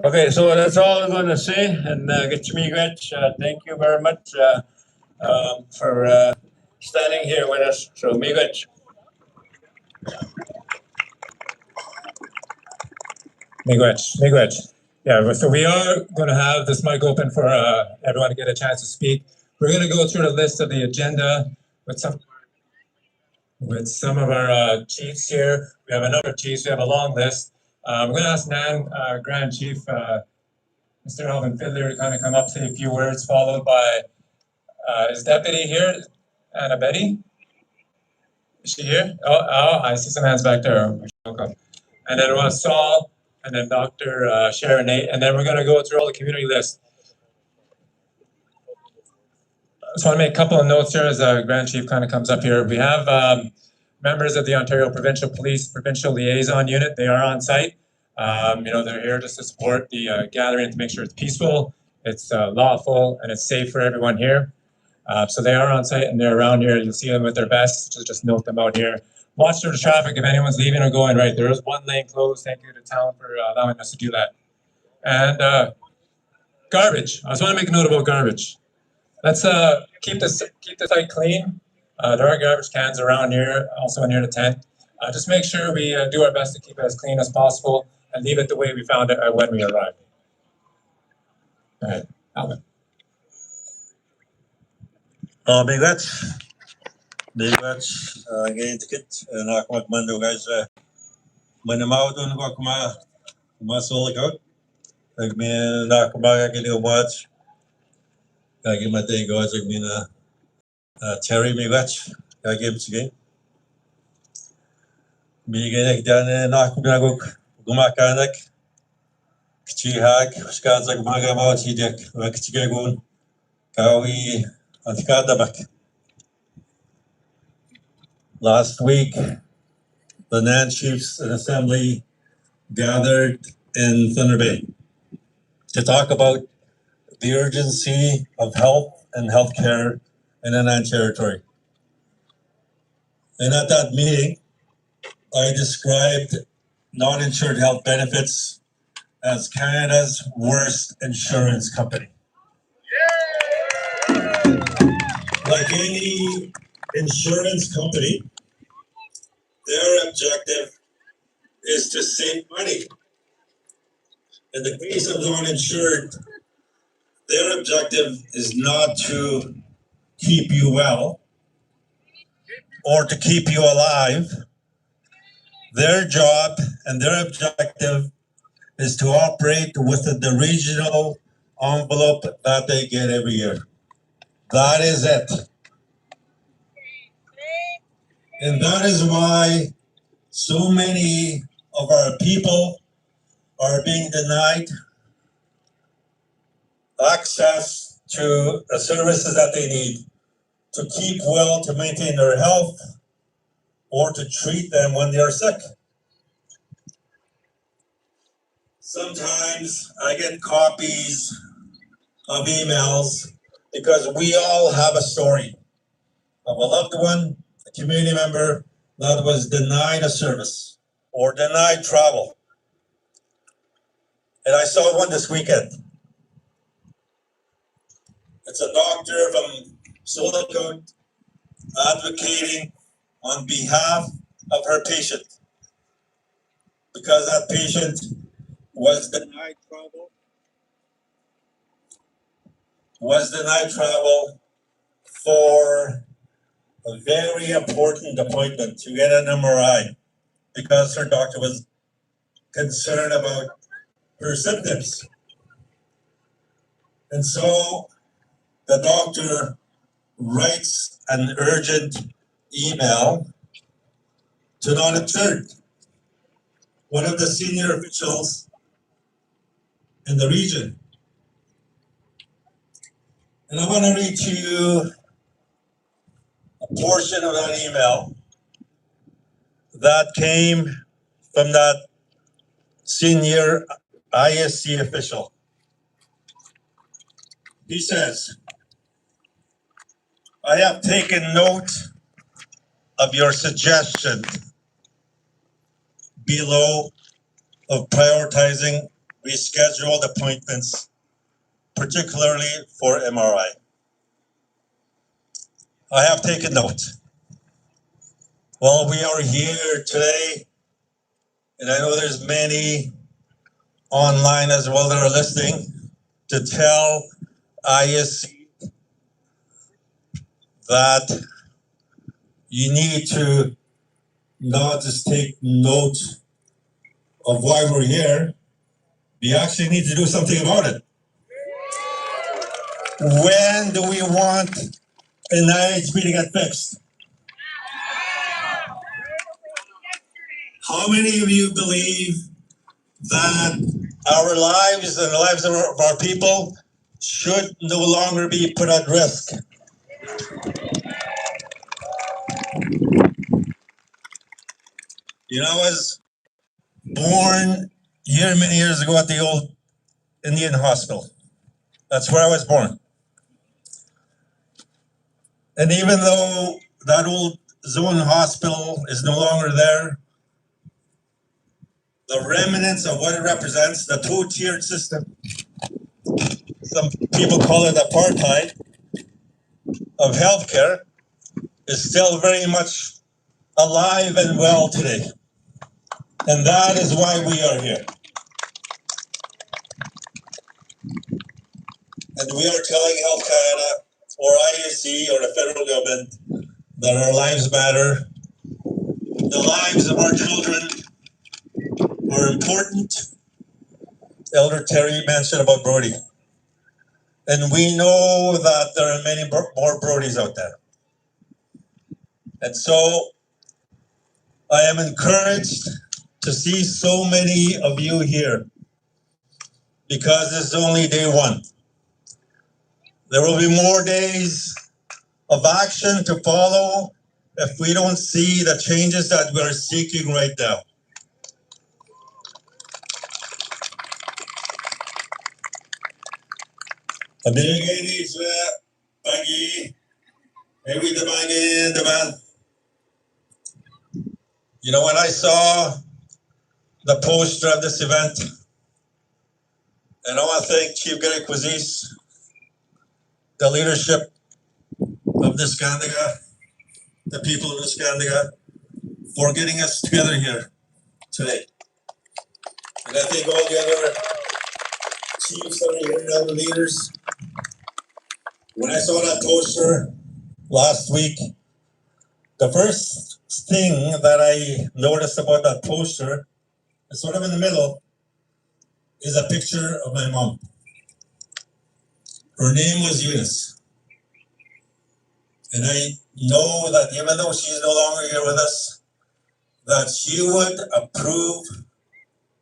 Okay, so that's all I'm going to say. And Gretch, thank you very much for standing here with us. So, Miigwech. Miigwech. Yeah, so we are going to have this mic open for everyone to get a chance to speak. We're going to go through the list of the agenda with some of our chiefs here. We have a number of chiefs. We have a long list. I'm going to ask Nan, Grand Chief Mr. Alvin Fiddler, to kind of come up, say a few words, followed by his deputy here, Anna Betty. Is she here? Oh, I see some hands back there. Welcome. And then we'll Saul, and then Dr. Sharon Nate, and then we're going to go through all the community lists. I just want to make a couple of notes here as Grand Chief kind of comes up here. We have members of the Ontario Provincial Police Provincial Liaison Unit. They are on site. They're here just to support the gathering to make sure it's peaceful, it's lawful, and it's safe for everyone here. So they are on site and they're around here. You'll see them with their vests. Just note them out here. Watch through the traffic if anyone's leaving or going. Right, there is one lane closed. Thank you to town for allowing us to do that. And garbage. I just want to make a note about garbage. Let's keep the site clean. There are garbage cans around here, also near the tent. Just make sure we do our best to keep it as clean as possible and leave it the way we found it when we arrived. All right, Alvin. Miigwech, ngayon tikit, nakakumagmando guys, manamaw doon ko kumasolog out, nagmin nakakumaga kini umwats, kagi matay guys, nagmin Terry Miigwech, kagi sige, bigay dyan nakakumagog gumakanak, kchihag, skazag magamaw chijek, kchigagun, kawi. Last week, the NAN Chiefs and Assembly gathered in Thunder Bay to talk about the urgency of health and healthcare in the NAN territory. And at that meeting, I described non-insured health benefits as Canada's worst insurance company. Like any insurance company, their objective is to save money. In the case of non-insured, their objective is not to keep you well or to keep you alive. Their job and their objective is to operate within the regional envelope that they get every year. That is it. And that is why so many of our people are being denied access to the services that they need to keep well, to maintain their health, or to treat them when they are sick. Sometimes I get copies of emails because we all have a story of a loved one, a community member that was denied a service or denied travel. And I saw one this weekend. It's a doctor from Silicon advocating on behalf of her patient because that patient was denied travel for a very important appointment to get an MRI because her doctor was concerned about her symptoms. And so the doctor writes an urgent email to non-insured, one of the senior officials in the region. And I want to read to you a portion of that email that came from that senior ISC official. He says, I have taken note of your suggestion below of prioritizing rescheduled appointments, particularly for MRI. I have taken note. Well, we are here today, and I know there's many online as well that are listening, to tell ISC that you need to not just take note of why we're here, we actually need to do something about it. When do we want an NIHB to get fixed? How many of you believe that our lives and the lives of our people should no longer be put at risk? You know, I was born here many years ago at the old Indian hospital. That's where I was born. And even though that old zone hospital is no longer there, the remnants of what it represents, the two-tiered system, some people call it apartheid, of healthcare, is still very much alive and well today. And that is why we are here. And we are telling Health Canada or ISC or the federal government that our lives matter. The lives of our children are important. Elder Terry mentioned about Brody. And we know that there are many more Brodies out there. And so I am encouraged to see so many of you here, because this is only day one. There will be more days of action to follow if we don't see the changes that we are seeking right now. You know, when I saw the poster of this event, and I want to thank Chief Gary Quizis, the leadership of Niskandiga, the people of Niskandiga, for getting us together here today. And I thank all the other chiefs that are here and other leaders. When I saw that poster last week, the first thing that I noticed about that poster, is sort of in the middle, is a picture of my mom. Her name was Eunice. And I know that even though she's no longer here with us, that she would approve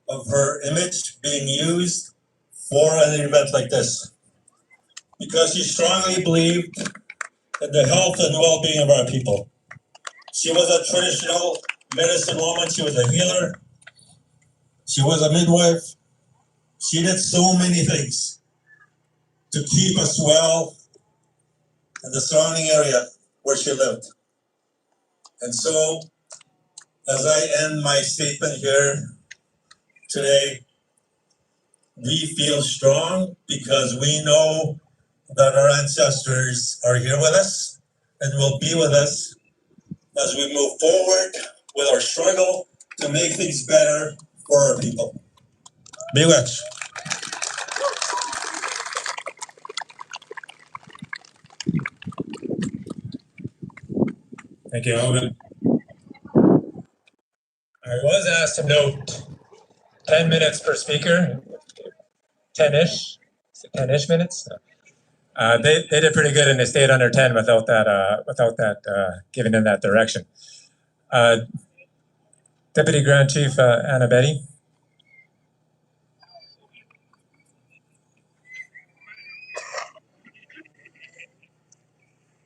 of her image being used for an event like this. Because she strongly believed in the health and well-being of our people. She was a traditional medicine woman. She was a healer. She was a midwife. She did so many things to keep us well in the surrounding area where she lived. And so, as I end my statement here today, we feel strong because we know that our ancestors are here with us and will be with us as we move forward with our struggle to make things better for our people. Miigwech. Thank you, Alvin. I was asked to note 10 minutes per speaker, 10-ish, 10-ish minutes. They did pretty good and they stayed under 10 without that giving them that direction. Deputy Grand Chief Anna Betty.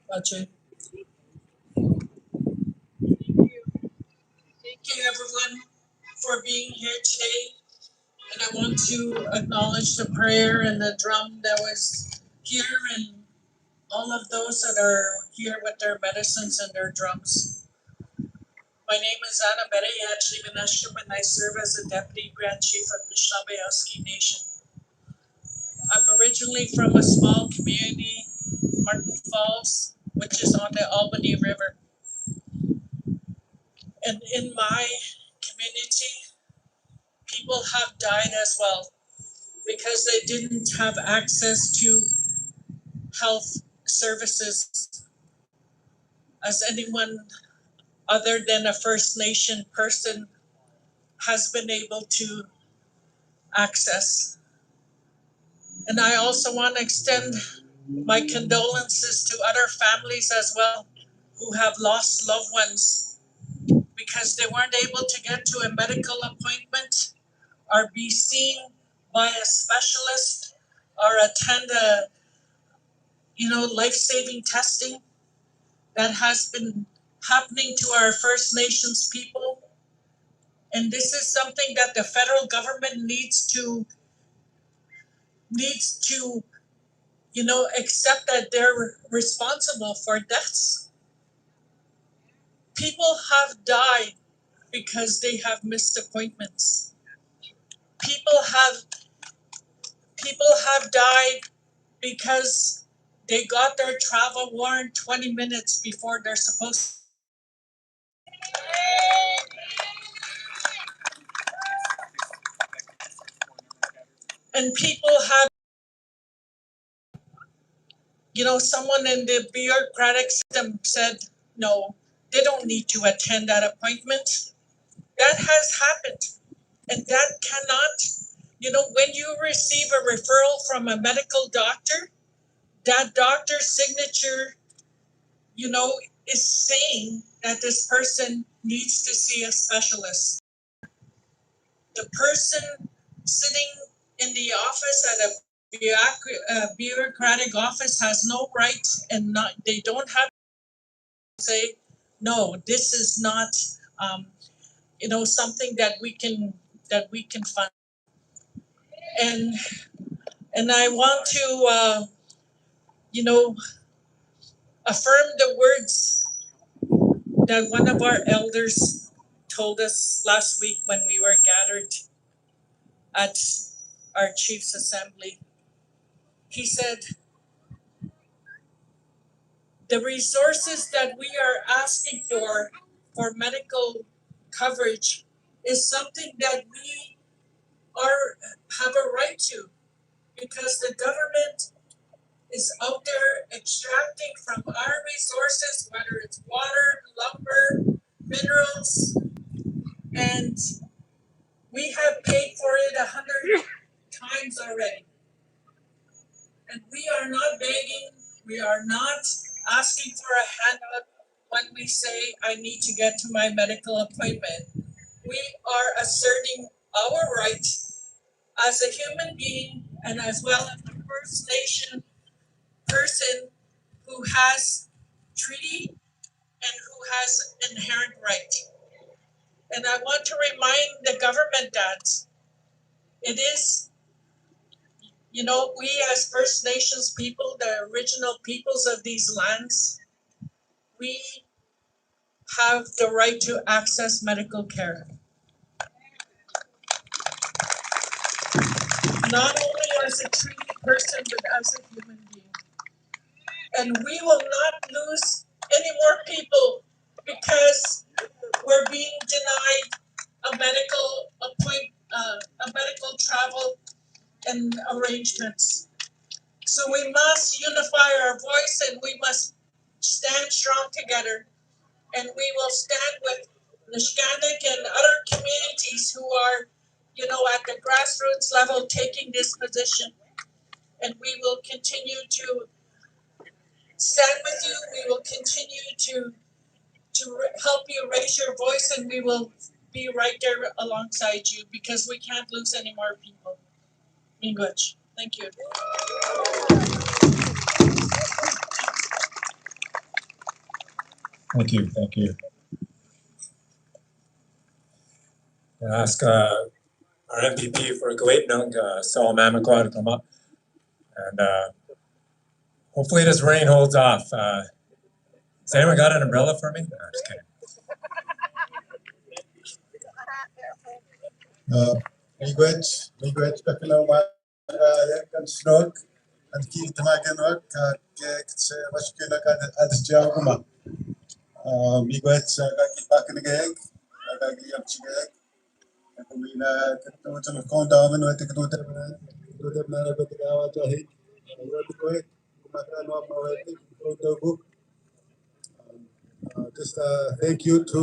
Budget. Thank you everyone for being here today. And I want to acknowledge the prayer and the drum that was here and all of those that are here with their medicines and their drums. My name is Anna Bereyachli and I serve as the Deputy Grand Chief of Anishinaabe Husky Nation. I'm originally from a small community, Martin Falls, which is on the Albany River. And in my community, people have died as well because they didn't have access to health services as anyone other than a First Nation person has been able to access. And I also want to extend my condolences to other families as well who have lost loved ones because they weren't able to get to a medical appointment or be seen by a specialist or attend a life-saving testing that has been happening to our First Nations people. And this is something that the federal government needs to accept that they're responsible for deaths. People have died because they have missed appointments. People have died because they got their travel warrant 20 minutes before they're supposed to. And people have, someone in the bureaucratic system said, no, they don't need to attend that appointment. That has happened. And that cannot, when you receive a referral from a medical doctor, that doctor's signature, is saying that this person needs to see a specialist. The person sitting in the office at a bureaucratic office has no right and they don't have to say, no, this is not, something that we can fund. And I want to, affirm the words that one of our elders told us last week when we were gathered at our Chief's Assembly. He said, the resources that we are asking for medical coverage is something that we have a right to because the government is out there extracting from our resources, whether it's water, lumber, minerals, and we have paid for it 100 times already. And we are not begging, we are not asking for a handout when we say I need to get to my medical appointment. We are asserting our right as a human being and as well as a First Nation person who has treaty and who has inherent right. And I want to remind the government that it is, we as First Nations people, the original peoples of these lands, we have the right to access medical care. Not only as a treaty person, but as a human being. And we will not lose any more people because we're being denied a medical travel and arrangements. So we must unify our voice and we must stand strong together. And we will stand with Nishkanik and other communities who are, at the grassroots level taking this position. And we will continue to stand with you. We will continue to help you raise your voice, and we will be right there alongside you because we can't lose any more people. English. Thank you. Thank you. I'll ask our MVP for Gawitnung, Saul Mamakwa, to come up. And hopefully this rain holds off. Has anyone got an umbrella for me? No, I'm just kidding. miigwech kakilawat kan snog and kil tamagan wak ke washkila kan adisjawuma miigwech kakipakin gayek kagi yapchigayek kumina katutan konda amen wate katutan nara batigawa jahi wate koe kumakan wap mawate kotogu. Just thank you to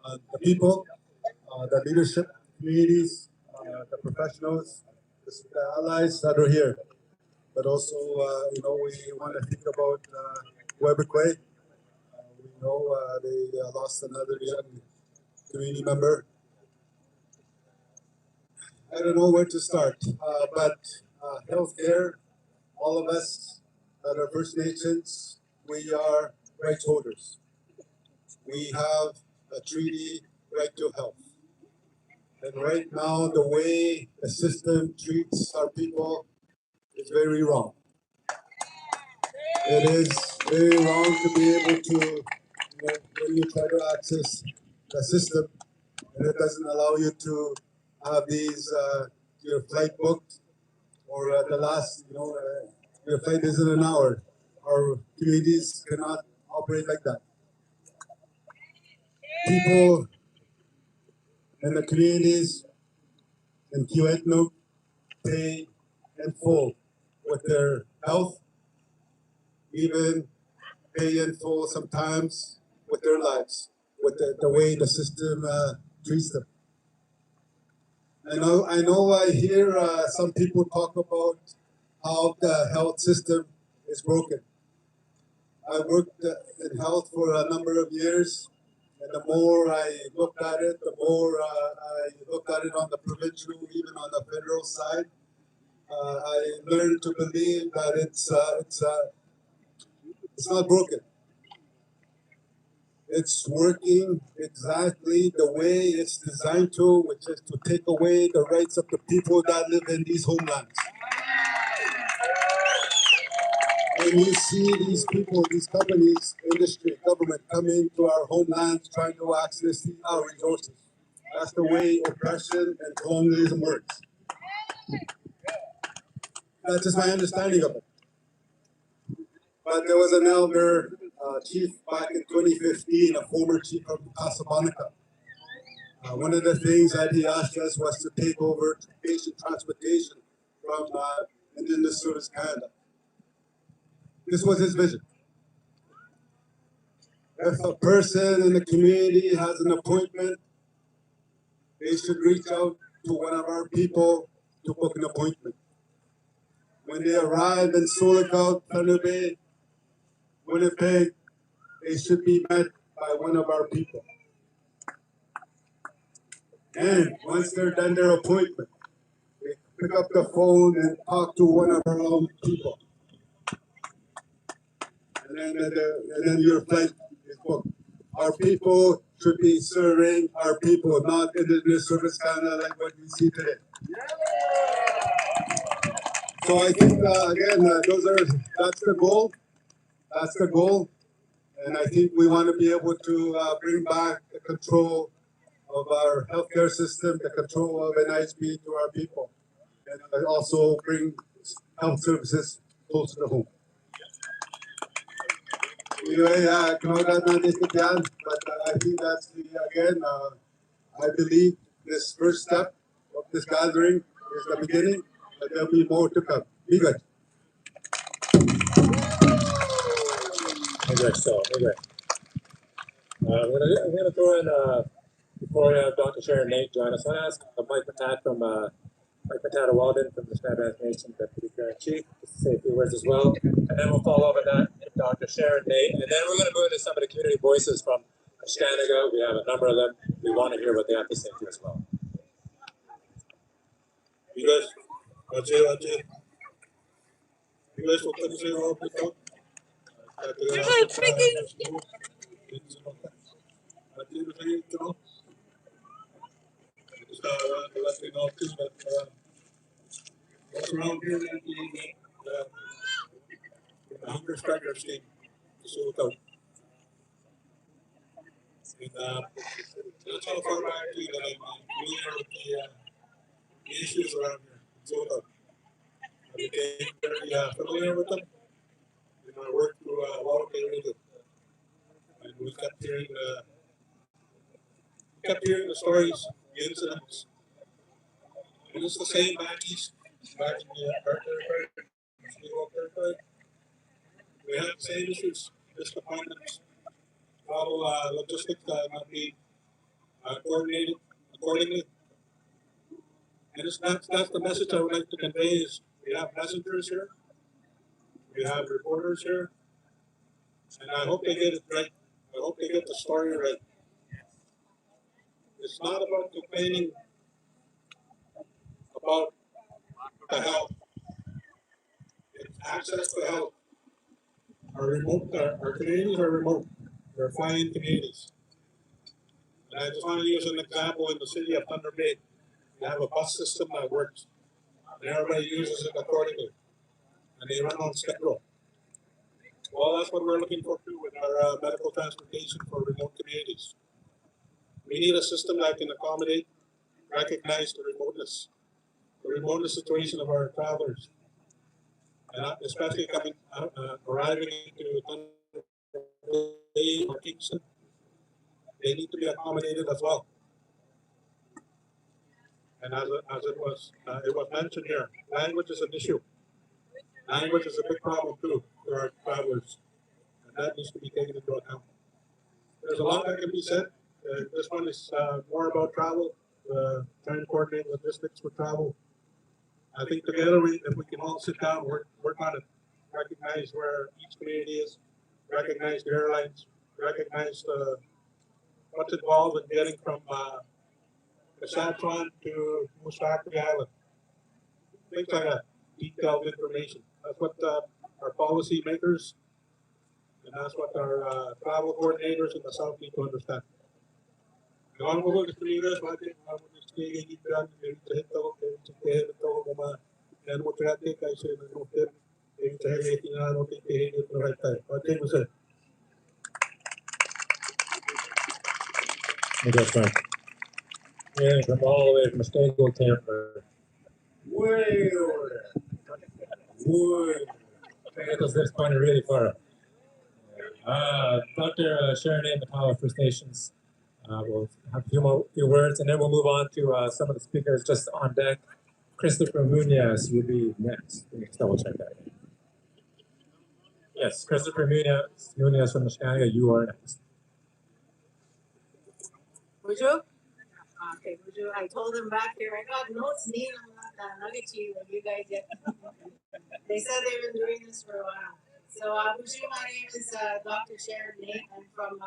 the people, the leadership, communities, the professionals, the allies that are here. But also, we want to think about Webekwe. We know they lost another young community member. I don't know where to start, but healthcare, all of us that are First Nations, we are rights holders. We have a treaty right to health. And right now, the way the system treats our people is very wrong. It is very wrong to be able to, when you try to access the system, and it doesn't allow you to have these, your flight booked, or the last, your flight is in an hour. Our communities cannot operate like that. People in the communities in Kiwetnuk pay in full with their health, even pay in full sometimes with their lives, with the way the system treats them. I hear some people talk about how the health system is broken. I worked in health for a number of years, and the more I looked at it, the more I looked at it on the provincial, even on the federal side. I learned to believe that it's not broken. It's working exactly the way it's designed to, which is to take away the rights of the people that live in these homelands. When you see these people, these companies, industry, government coming to our homelands trying to access our resources, that's the way oppression and colonialism works. That's just my understanding of it. But there was an elder chief back in 2015, a former chief of Casablanca. One of the things that he asked us was to take over patient transportation from Indigenous Service Canada. This was his vision. If a person in the community has an appointment, they should reach out to one of our people to book an appointment. When they arrive in Solical, Thunder Bay, Winnipeg, they should be met by one of our people. And once they're done their appointment, they pick up the phone and talk to one of our own people. And then your flight is booked. Our people should be serving our people, not Indigenous Service Canada like what we see today. So I think again, that's the goal. That's the goal, and I think we want to be able to bring back the control of our healthcare system, the control of NIHB to our people, and also bring health services closer to home. Anyway, but I think that's again. I believe this first step of this gathering is the beginning, but there'll be more to come. Be good. Okay, so, okay. I'm gonna throw in, before we have Dr. Sharon Nate join us, I want to ask Mike Patat from, Mike Patat Walden from the Schneider Nation, Deputy Care in Chief, just to say a few words as well. And then we'll follow up with that with Dr. Sharon Nate. And then we're gonna move into some of the community voices from Canada. We have a number of them. We want to hear what they have to say too as well. You guys, watch it. You guys, what can you say about it? You're not freaking. What's around here the hunger striker scheme. So, and That's how far back that I'm familiar with the issues around here. So I became very familiar with them. And I worked through a lot of areas, and we kept hearing the stories, the incidents. And it's the same back east, back in our territory, Sioux territory. We have the same issues, disappointments, travel logistics not being coordinated accordingly. And that's the message I would like to convey is we have messengers here, we have reporters here, and I hope they get it right. I hope they get the story right. It's not about complaining about the health. It's access to health. Our communities are remote. They're flying communities. And I just want to use an example in the city of Thunder Bay. We have a bus system that works. And everybody uses it accordingly. And they run on schedule. Well, that's what we're looking for too with our medical transportation for remote communities. We need a system that can accommodate, recognize the remoteness situation of our travelers. And especially arriving into Thunder Bay or Kingston, they need to be accommodated as well. And as it was mentioned here, language is an issue. Language is a big problem too for our travelers, and that needs to be taken into account. There's a lot that can be said. This one is more about travel, trying to coordinate logistics for travel. I think together, if we can all sit down, work on it, recognize where each community is, recognize the airlines, recognize what's involved in getting from Saskatchewan to Moose Factory Island, things like that, detailed information. That's what our policy makers and that's what our travel coordinators in the South need to understand. Ang mga gusto bakit gusto nila ito mga yan mo trate kay sa hotel yung sa hali tinalo tihin ito right time. Okay mo sir. That's right. Yeah, from all the way from Stable Camper. Way over there. Way. Because this point really far. Dr. Sharon A. McCall, First Nations. We'll have a few words, and then we'll move on to some of the speakers just on deck. Christopher Munoz will be next. Let me just double check that. Yes, Christopher Munoz from Michigan, you are next. Buju? Okay, Buju. I told them back there, I got notes neat on that nugget to you, but you guys yet. They said they've been doing this for a while. So, Buju, my name is Dr. Sharon Nate. I'm from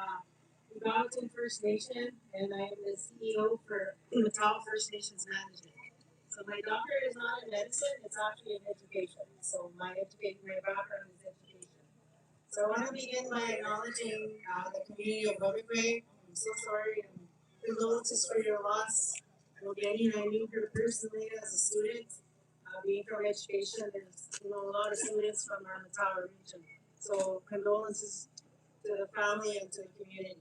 Gallatin First Nation, and I am the CEO for Mattel First Nations Management. So my doctorate is not in medicine, it's actually in education. So my background is education. So I want to begin by acknowledging the community of Rubbergray. I'm so sorry and condolences for your loss. Jenny and I knew her personally as a student. Being from education, there's a lot of students from our Mattel region. So condolences to the family and to the community.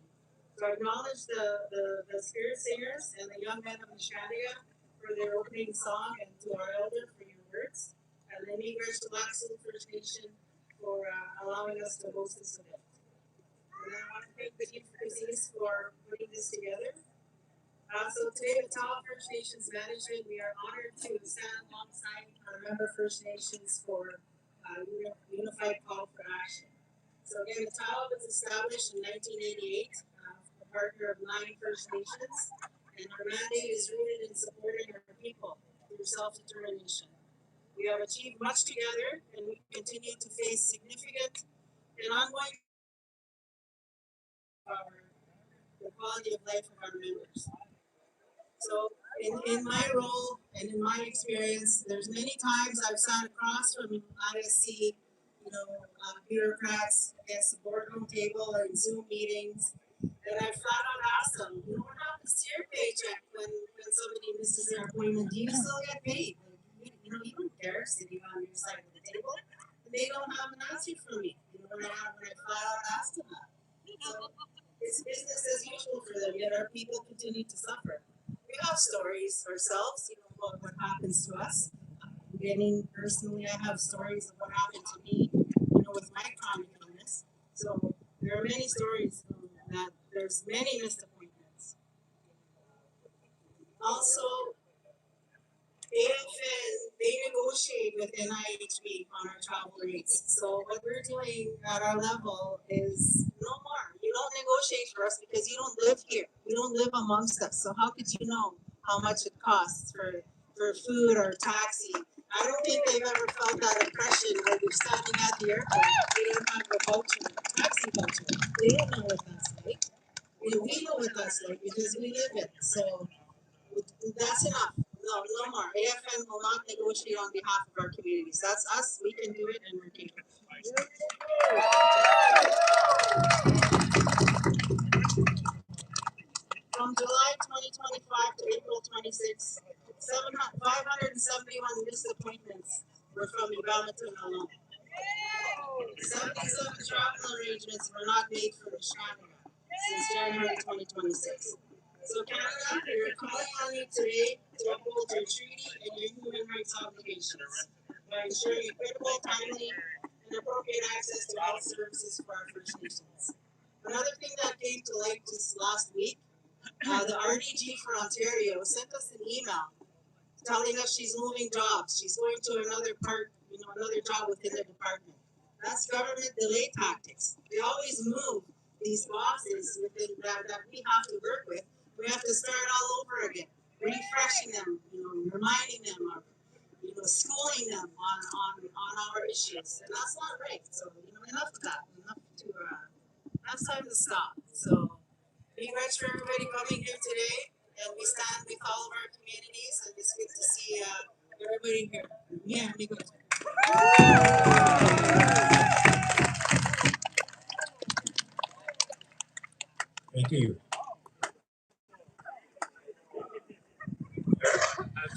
So I acknowledge the spirit singers and the young men of Nishandiga for their opening song, and to our elder for your words, and the Negroes to Laxal First Nation for allowing us to host this event. And I want to thank the Chief Disease for putting this together. So today with Mattel First Nations Management, we are honored to stand alongside our member First Nations for unified call for action. So again, Mattel was established in 1988, a partner of 9 First Nations, and our mandate is rooted in supporting our people through self-determination. We have achieved much together, and we continue to face significant and ongoing the quality of life of our members. So in my role and in my experience, there's many times I've sat across from ISC, bureaucrats against the boardroom table or in Zoom meetings, and I flat out asked them, what happens to your paycheck when somebody misses their appointment? Do you still get paid? You don't care sitting on your side of the table. And they don't have an answer for me. When I flat out asked them that. So it's business as usual for them. yet our people continue to suffer. We have stories ourselves, you know, about what happens to us. Beginning personally, I have stories of what happened to me, you know, with my chronic illness. So there are many stories that there's many missed appointments. Also, they negotiate with NIHB on our travel rates. So what we're doing at our level is no more. You don't negotiate for us because you don't live here. You don't live amongst us. So how could you know how much it costs for food or taxi? I don't think they've ever felt that impression when you're standing at the airport. They don't have a voucher, taxi voucher. They don't know what that's like. You know, we know what that's like because we live it. So that's enough. No more. AFN will not negotiate on behalf of our communities. That's us. We can do it and we're capable. From July 2025 to April 26, 571 missed appointments were from Uganda alone. 77 travel arrangements were not made for Canada since January 2026. So Canada, we're calling on you today to uphold your treaty and your human rights obligations by ensuring equitable, timely, and appropriate access to health services for our First Nations. Another thing that came to light just last week, the RDG for Ontario sent us an email telling us she's moving jobs. She's going to another job within the department. That's government delay tactics. They always move these bosses within that we have to work with. We have to start all over again, refreshing them, you know, reminding them of, you know, schooling them on our issues, and that's not right. So, you know, enough of that. That's time to stop. So, thank you much for everybody coming here today, and we stand with all of our communities, and it's good to see everybody here. Yeah, me good. Thank you.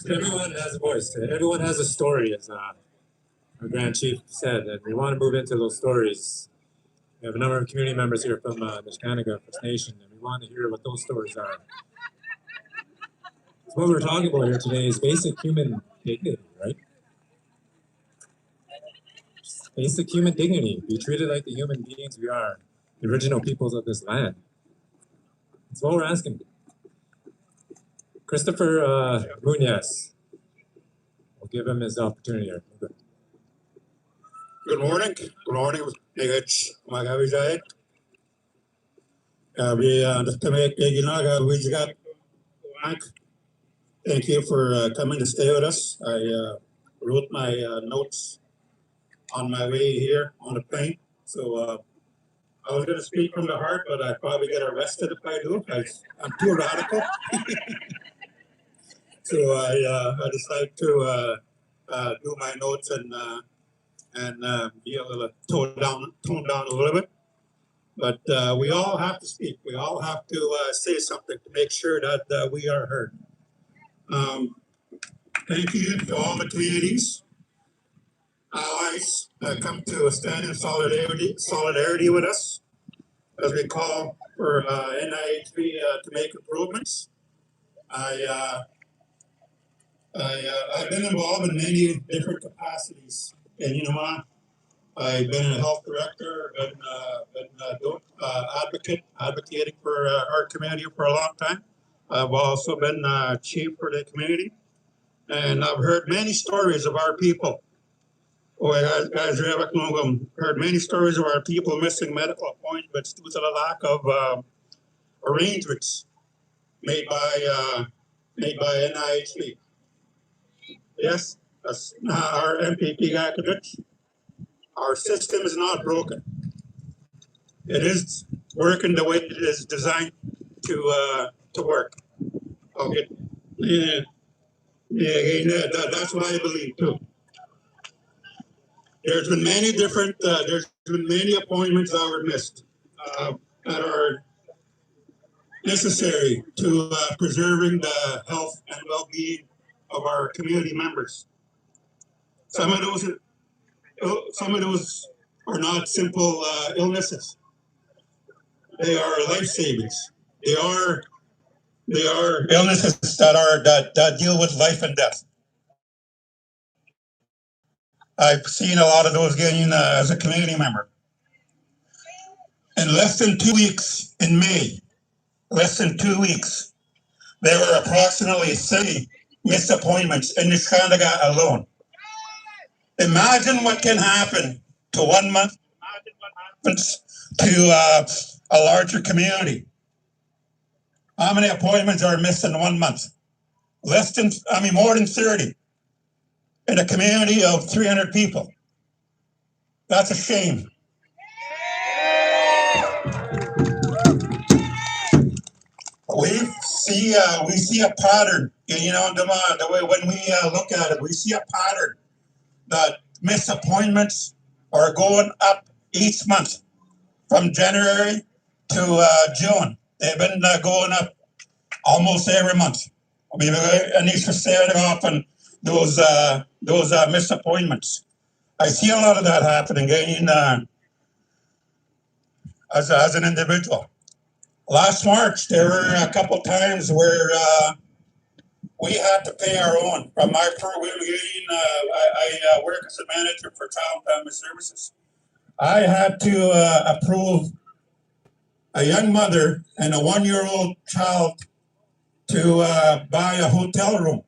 Everyone has a voice. Everyone has a story, as our Grand Chief said, and we want to move into those stories. We have a number of community members here from the Nishnawbe First Nation, and we want to hear what those stories are. So what we're talking about here today is basic human dignity, right? Basic human dignity. Be treated like the human beings we are, the original peoples of this land. That's what we're asking. Christopher Munoz. We'll give him his opportunity here. Good morning. Good morning. Thank you for coming to stay with us. I wrote my notes on my way here on the plane. So I was going to speak from the heart, but I'd probably get arrested if I do. I'm too radical. So I decided to do my notes and be a little tone down a little bit. But we all have to speak. We all have to say something to make sure that we are heard. Thank you to all the communities, allies that come to stand in solidarity with us as we call for NIHB to make improvements. I've been involved in many different capacities in Unama. I've been a health director, been advocating for our community for a long time. I've also been chief for the community, and I've heard many stories of our people. Heard many stories of our people missing medical appointments due to the lack of arrangements made by NIHB. Yes, our MPP academics. Our system is not broken. It is working the way it is designed to work. Okay. That's what I believe too. There's been many different. There's been many appointments that were missed that are necessary to preserving the health and well-being of our community members. Some of those are not simple illnesses. They are life savings. They are They are illnesses that deal with life and death. I've seen a lot of those getting as a community member. In less than 2 weeks in May, less than 2 weeks, there were approximately 30 missed appointments in Niskandaga alone. Imagine what can happen to 1 month. Imagine what happens to a larger community. How many appointments are missed in 1 month? More than 30 in a community of 300 people. That's a shame. We see a pattern, the way when we look at it, we see a pattern that missed appointments are going up each month from January to June. They've been going up almost every month. And these are starting off on those missed appointments. I see a lot of that happening as an individual. Last March, there were a couple times where we had to pay our own. From my I work as a manager for Child and Family Services. I had to approve a young mother and a 1-year-old child to buy a hotel room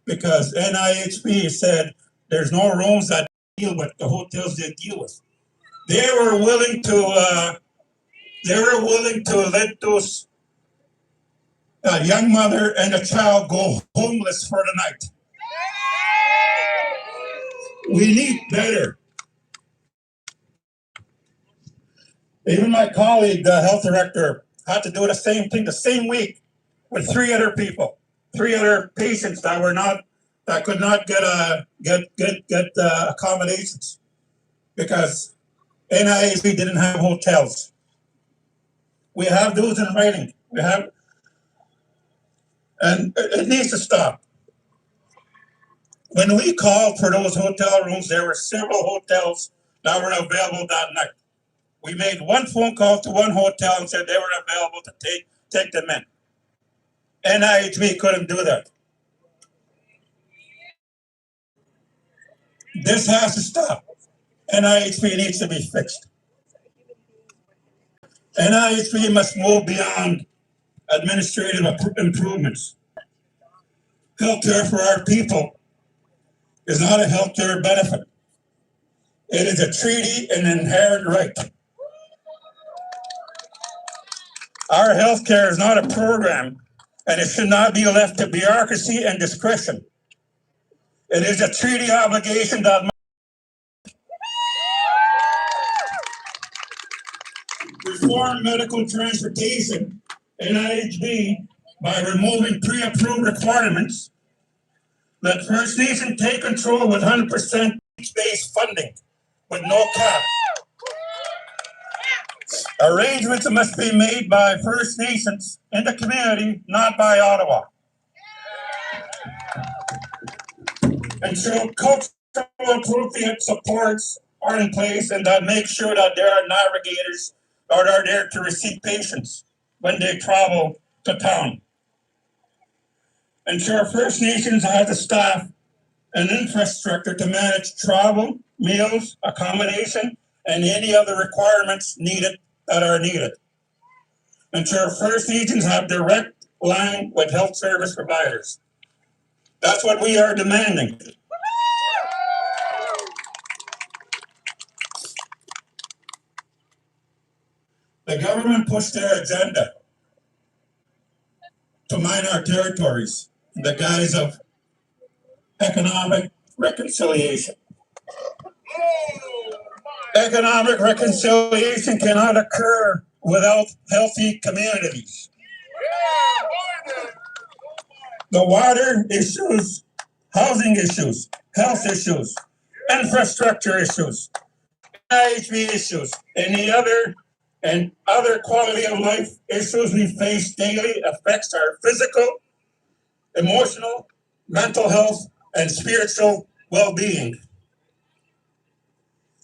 because NIHB said there's no rooms that deal with the hotels they deal with. They were willing to let those young mother and a child go homeless for the night. We need better. Even my colleague, the health director, had to do the same thing the same week with 3 other people, 3 other patients that could not get accommodations because NIHB didn't have hotels. We have those in writing. And it needs to stop. When we called for those hotel rooms, there were several hotels that were available that night. We made 1 phone call to 1 hotel and said they were available to take them in. NIHB couldn't do that. This has to stop. NIHB needs to be fixed. NIHB must move beyond administrative improvements. Healthcare for our people is not a healthcare benefit. It is a treaty and inherent right. Our healthcare is not a program, and it should not be left to bureaucracy and discretion. It is a treaty obligation that reform medical transportation, NIHB, by removing pre-approved requirements. Let First Nation take control with 100% based funding with no cap. Arrangements must be made by First Nations in the community, not by Ottawa. Ensure cultural appropriate supports are in place and that make sure that there are navigators that are there to receive patients when they travel to town. Ensure First Nations have the staff and infrastructure to manage travel, meals, accommodation, and any other requirements that are needed. Ensure First Nations have direct line with health service providers. That's what we are demanding. The government pushed their agenda to mine our territories in the guise of economic reconciliation. Economic reconciliation cannot occur without healthy communities. The water issues, housing issues, health issues, infrastructure issues, NIHB issues, and other quality of life issues we face daily affects our physical, emotional, mental health, and spiritual well-being.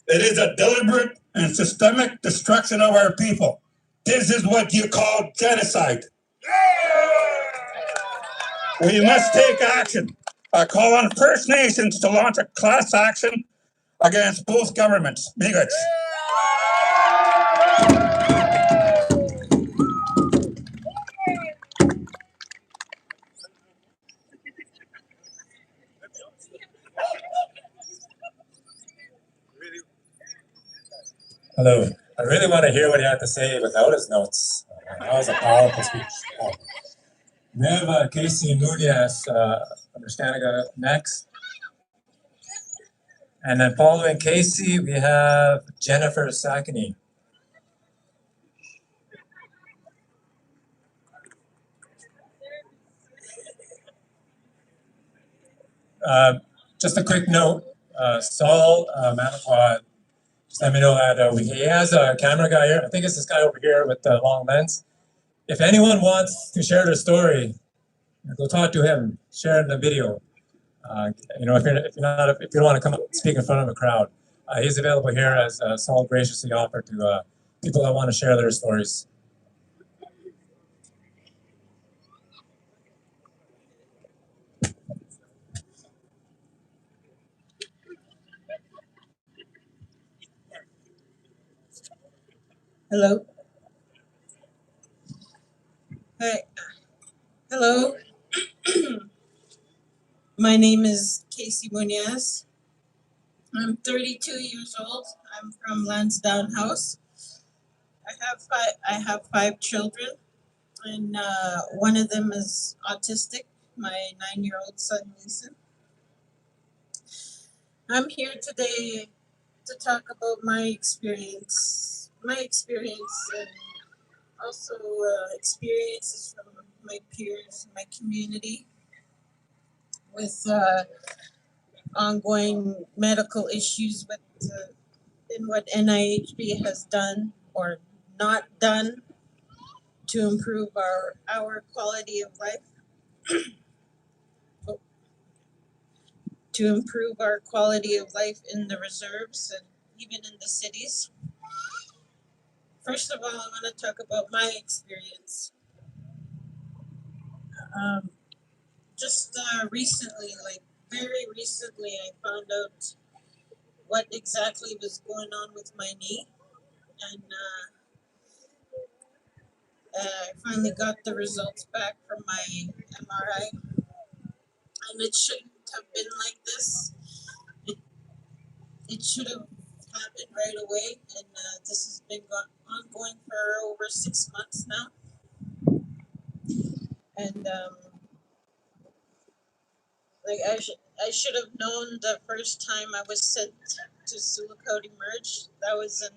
It is a deliberate and systemic destruction of our people. This is what you call genocide. We must take action. I call on First Nations to launch a class action against both governments. Bigots. Hello. I really want to hear what he had to say without his notes. That was a powerful speech. We have Casey Nunez, understanding next. And then following Casey, we have Jennifer Sakany. Just a quick note, Saul Manafort, just let me know that he has a camera guy here. I think it's this guy over here with the long lens. If anyone wants to share their story, go talk to him, share in the video. You know, if you don't want to come up and speak in front of a crowd, he's available here as Saul graciously offered to people that want to share their stories. Hello. Hi. Hello. My name is Casey Munoz. I'm 32 years old. I'm from Lansdowne House. I have five children, and one of them is autistic. My 9-year-old son, Mason. I'm here today to talk about my experience, and also experiences from my peers, my community, with ongoing medical issues with in what NIHB has done or not done to improve our quality of life, to improve our quality of life in the reserves and even in the cities. First of all, I want to talk about my experience. Just recently, like very recently, I found out what exactly was going on with my knee, and I finally got the results back from my MRI, and it shouldn't have been like this. It should have happened right away, and this has been ongoing for over 6 months now. And like I should have known the first time I was sent to Sioux Merge. That was in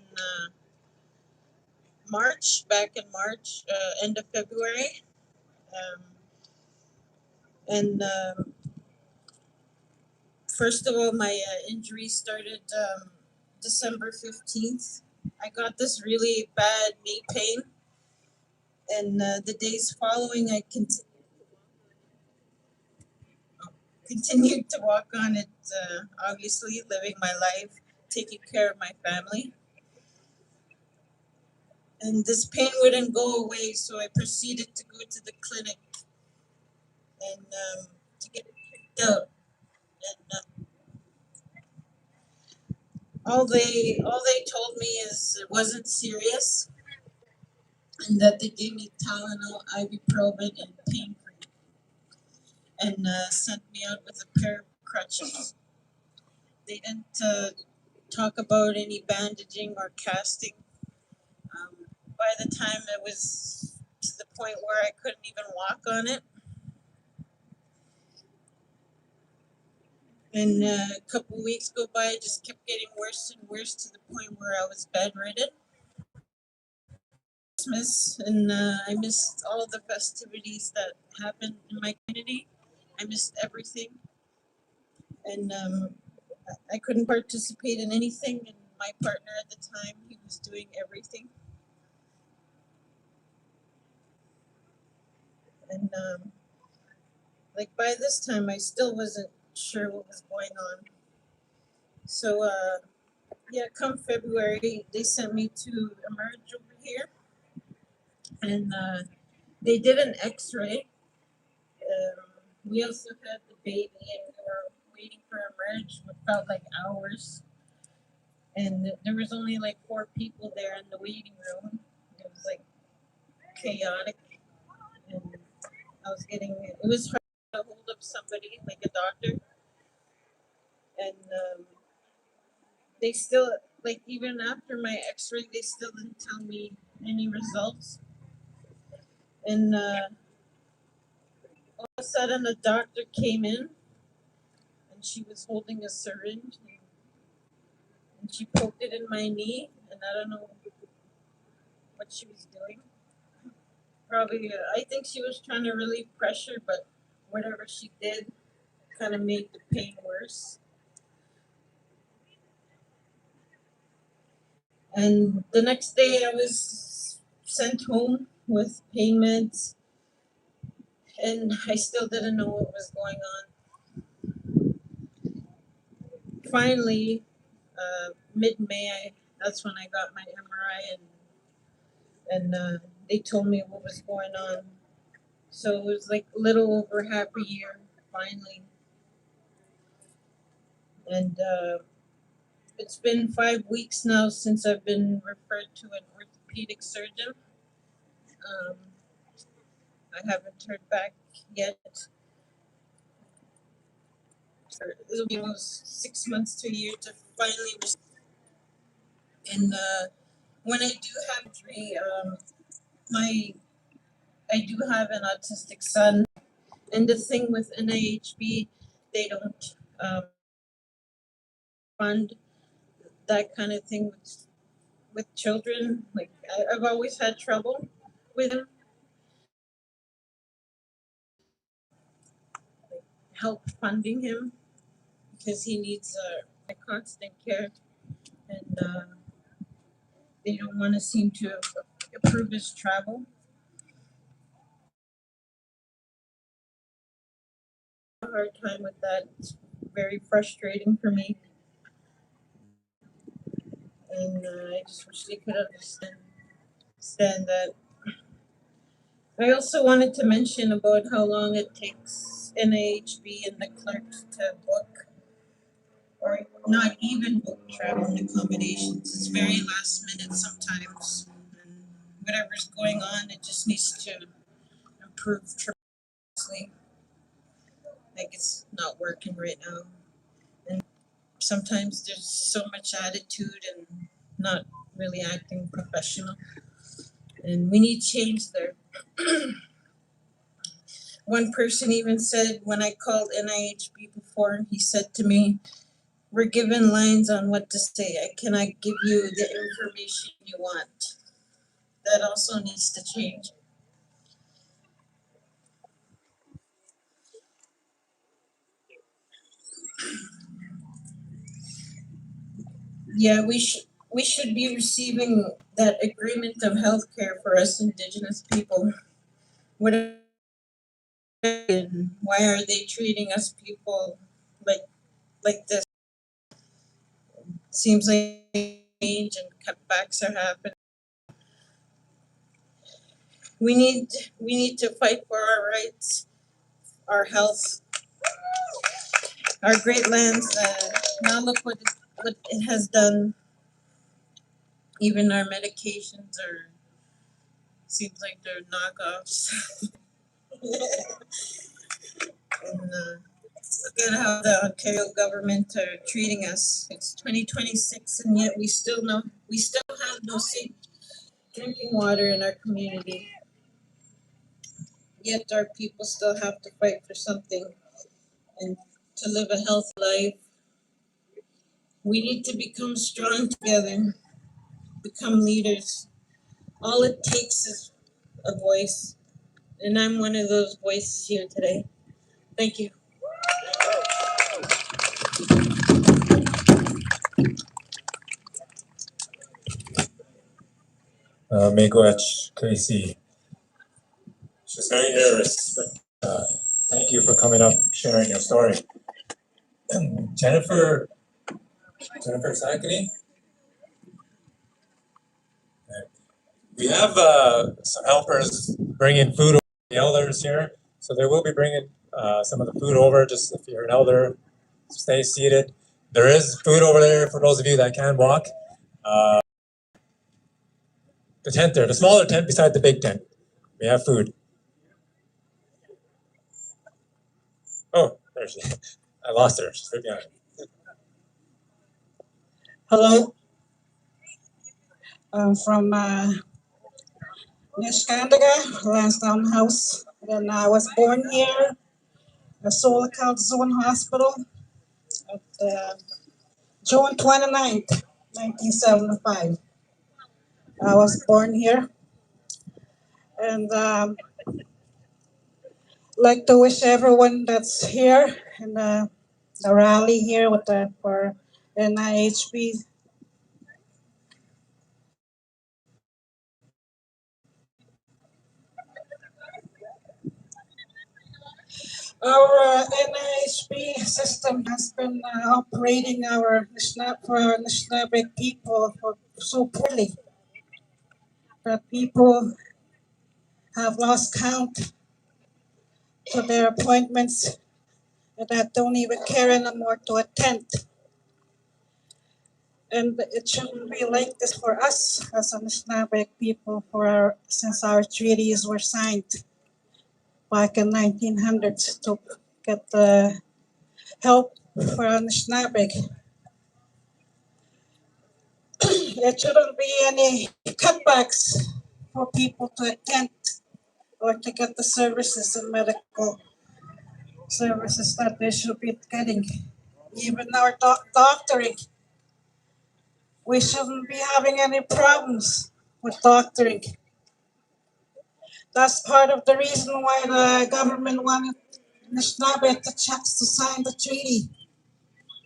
back in March, end of February. And First of all, my injury started December 15th. I got this really bad knee pain, and the days following, I continued to walk on it, obviously, living my life, taking care of my family. And this pain wouldn't go away, so I proceeded to go to the clinic and to get it checked out. And all they told me is it wasn't serious, and that they gave me Tylenol, ibuprofen, and pain cream, and sent me out with a pair of crutches. They didn't talk about any bandaging or casting. By the time it was to the point where I couldn't even walk on it, and a couple weeks go by, it just kept getting worse and worse to the point where I was bedridden. Christmas, and I missed all the festivities that happened in my community. I missed everything, and I couldn't participate in anything. And my partner at the time, he was doing everything. And like by this time, I still wasn't sure what was going on. So yeah, come February, they sent me to Emerge over here, and they did an X-ray. We also had the baby and we were waiting for a merge, what felt like hours. And there was only like 4 people there in the waiting room. It was like chaotic, and it was hard to hold up somebody like a doctor, and they still, like, even after my X-ray, they still didn't tell me any results. And all of a sudden, a doctor came in, and she was holding a syringe, and she poked it in my knee, and I don't know what she was doing. Probably, I think she was trying to relieve pressure, but whatever she did kind of made the pain worse. And the next day, I was sent home with pain meds, and I still didn't know what was going on. Finally, mid-May, that's when I got my MRI, and they told me what was going on. So it was like a little over half a year, finally. And it's been 5 weeks now since I've been referred to an orthopedic surgeon. Um, I haven't heard back yet. It'll be almost 6 months to a year to finally receive. And when I do have my I do have an autistic son, and the thing with NIHB, they don't fund that kind of thing with children. Like I've always had trouble with him. Like, help funding him because he needs a constant care, and they don't want to seem to approve his travel. A hard time with that. It's very frustrating for me, and I just wish they could understand that. I also wanted to mention about how long it takes NIHB and the clerks to book, or not even book travel and accommodations. It's very last minute sometimes. And whatever's going on, it just needs to improve tremendously. Like it's not working right now. And sometimes there's so much attitude and not really acting professional. And we need change there. One person even said when I called NIHB before, he said to me, "We're given lines on what to say. I cannot give you the information you want." That also needs to change. Yeah, we should be receiving that agreement of healthcare for us Indigenous people. What and why are they treating us people like this? Seems like change and cutbacks are happening. We need to fight for our rights, our health, our great lands. Now look what it has done. Even our medications are seems like they're knockoffs. And look at how the Ontario government are treating us. It's 2026, and yet we still have no safe drinking water in our community. Yet our people still have to fight for something and to live a healthy life. We need to become strong together, become leaders. All it takes is a voice, and I'm one of those voices here today. Thank you. Miigwech Casey. She's very nervous, but thank you for coming up, sharing your story. Jennifer Sakany. We have some helpers bringing food over the elders here, so they will be bringing some of the food over. Just if you're an elder, stay seated. There is food over there for those of you that can walk. The tent there, the smaller tent beside the big tent. We have food. Oh, there she is. I lost her. She's right behind. Hello, I'm from Niskandaga, Lansdowne House, and I was born here at Soul Account Zone Hospital at June 29th, 1975. I was born here, and like to wish everyone that's here in the rally here with the for NIHB. Our NIHB system has been operating our Nishnabeg people so poorly that people have lost count to their appointments and that don't even care anymore to attend. And it shouldn't be like this for us as a Nishnabeg people since our treaties were signed back in 1900s to get the help for Anishinaabe. There shouldn't be any cutbacks for people to attend or to get the services and medical services that they should be getting. Even our doctoring, we shouldn't be having any problems with doctoring. That's part of the reason why the government wanted Anishinaabe to sign the treaty.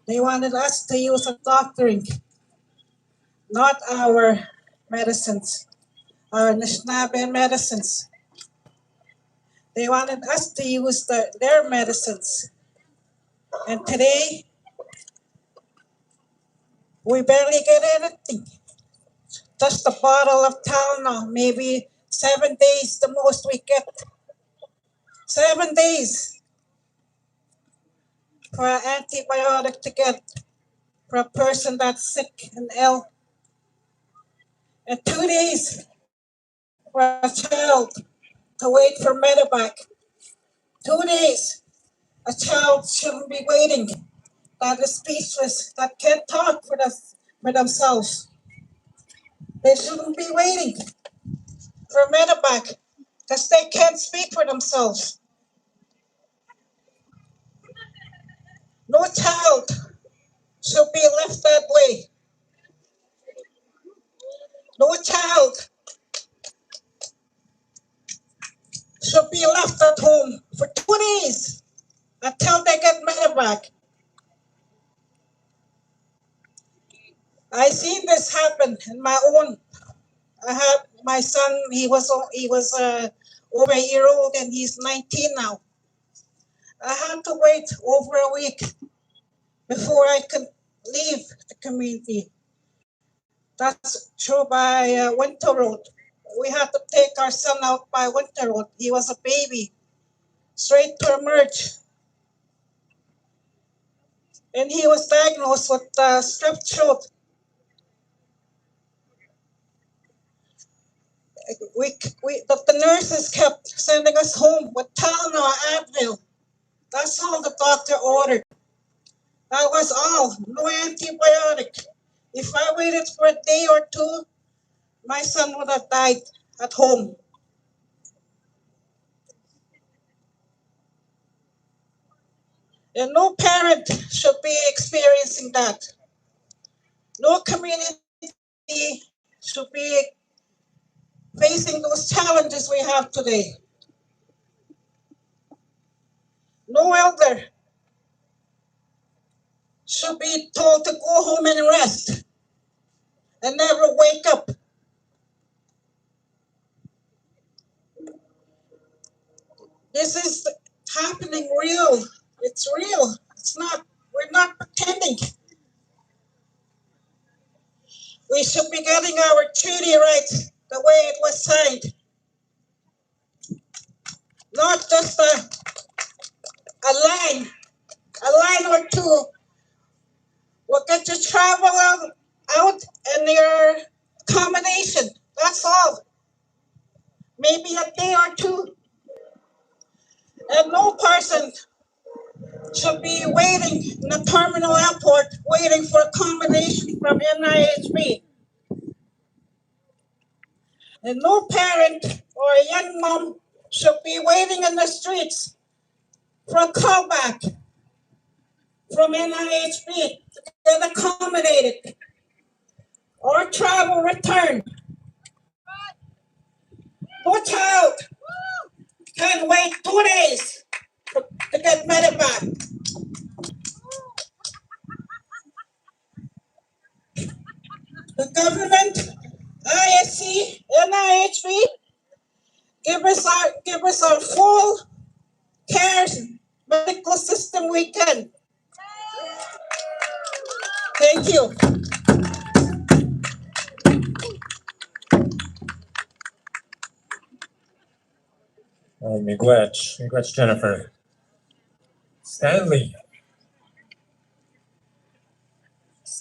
They wanted us to use a doctoring, not our medicines, our Anishinaabe medicines. They wanted us to use their medicines. And today, we barely get anything. Just a bottle of Tylenol, maybe 7 days the most we get. 7 days for an antibiotic to get for a person that's sick and ill. And 2 days for a child to wait for medevac. 2 days. A child shouldn't be waiting. That is speechless, that can't talk for themselves. They shouldn't be waiting for medevac because they can't speak for themselves. No child should be left that way. No child should be left at home for 2 days until they get medevac. I seen this happen in my own. I have my son. He was over a year old and he's 19 now. I had to wait over a week before I could leave the community. That's true by Winter Road. We had to take our son out by Winter Road. He was a baby, straight to emerge. And he was diagnosed with strep throat. The nurses kept sending us home with Tylenol, Advil. That's all the doctor ordered. That was all, no antibiotic. If I waited for a day or two, my son would have died at home. And no parent should be experiencing that. No community should be facing those challenges we have today. No elder should be told to go home and rest and never wake up. This is happening real. It's real. It's not, we're not pretending. We should be getting our treaty rights the way it was signed. Not just a line or two will get you travel out and your accommodation. That's all. Maybe a day or two. And no person should be waiting in the terminal airport waiting for accommodation from NIHB. And no parent or a young mom should be waiting in the streets for a callback from NIHB to get accommodated or travel return. No child can wait 2 days to get medevac. The government, ISC, NIHB give us our full care medical system we can. Thank you. Miigwech, Jennifer. Stanley,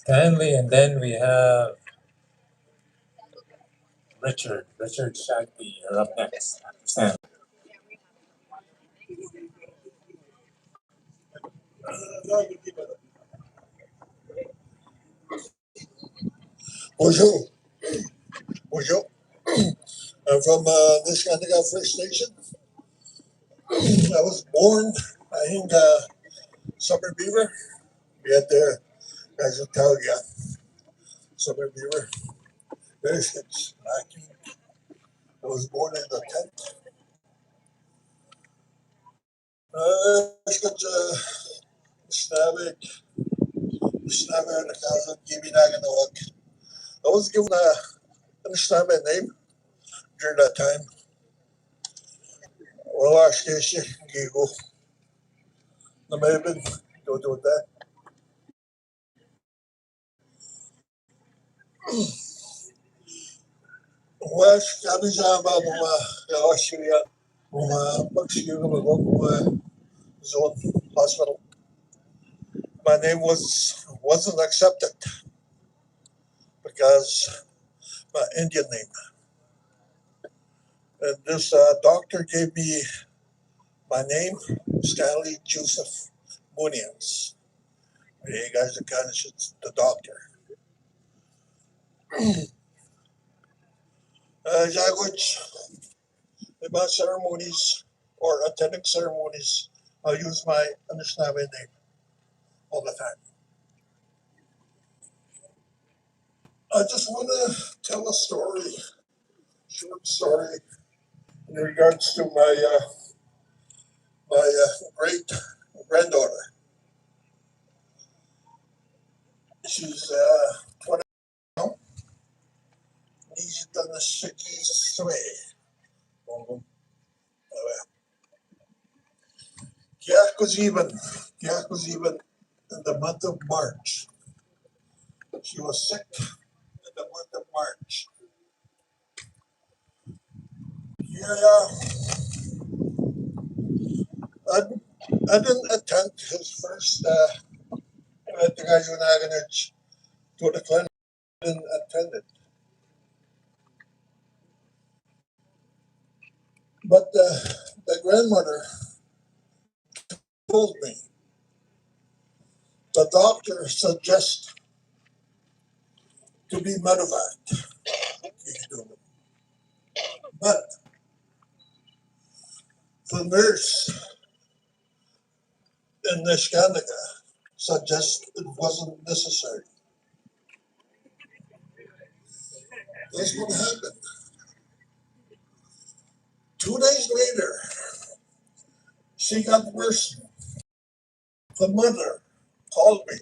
and then we have Richard Shagby. You're up next. Stanley. Bonjour. Bonjour. I'm from Niskanaka First Nation. I was born in Summer Beaver. We had the Rajatalia Summer Beaver. Very skits. I was born in the tent. Snabik, and a cousin, Giminaganawak. I was given a Snabik name during that time. Well, our station, Gigo. The Maven, don't do that. Was Kabizaba, Australia, Zone Hospital. My name wasn't accepted because my Indian name. And this doctor gave me my name, Stanley Joseph Munians. You guys are kind of the doctor. Language, about ceremonies or attending ceremonies, I use my Anishinaabe name all the time. I just want to tell a story, short story, in regards to my great granddaughter. She's 20 now. She's done the Shikis away. Kiak was even in the month of March. She was sick in the month of March. Yeah, I didn't attend his first at the guys when I to the clinic. Didn't attend it. But the grandmother told me the doctor suggests to be medevac. But the nurse in Niskanaka suggests it wasn't necessary. That's what happened. 2 days later, she got worse. The mother called me.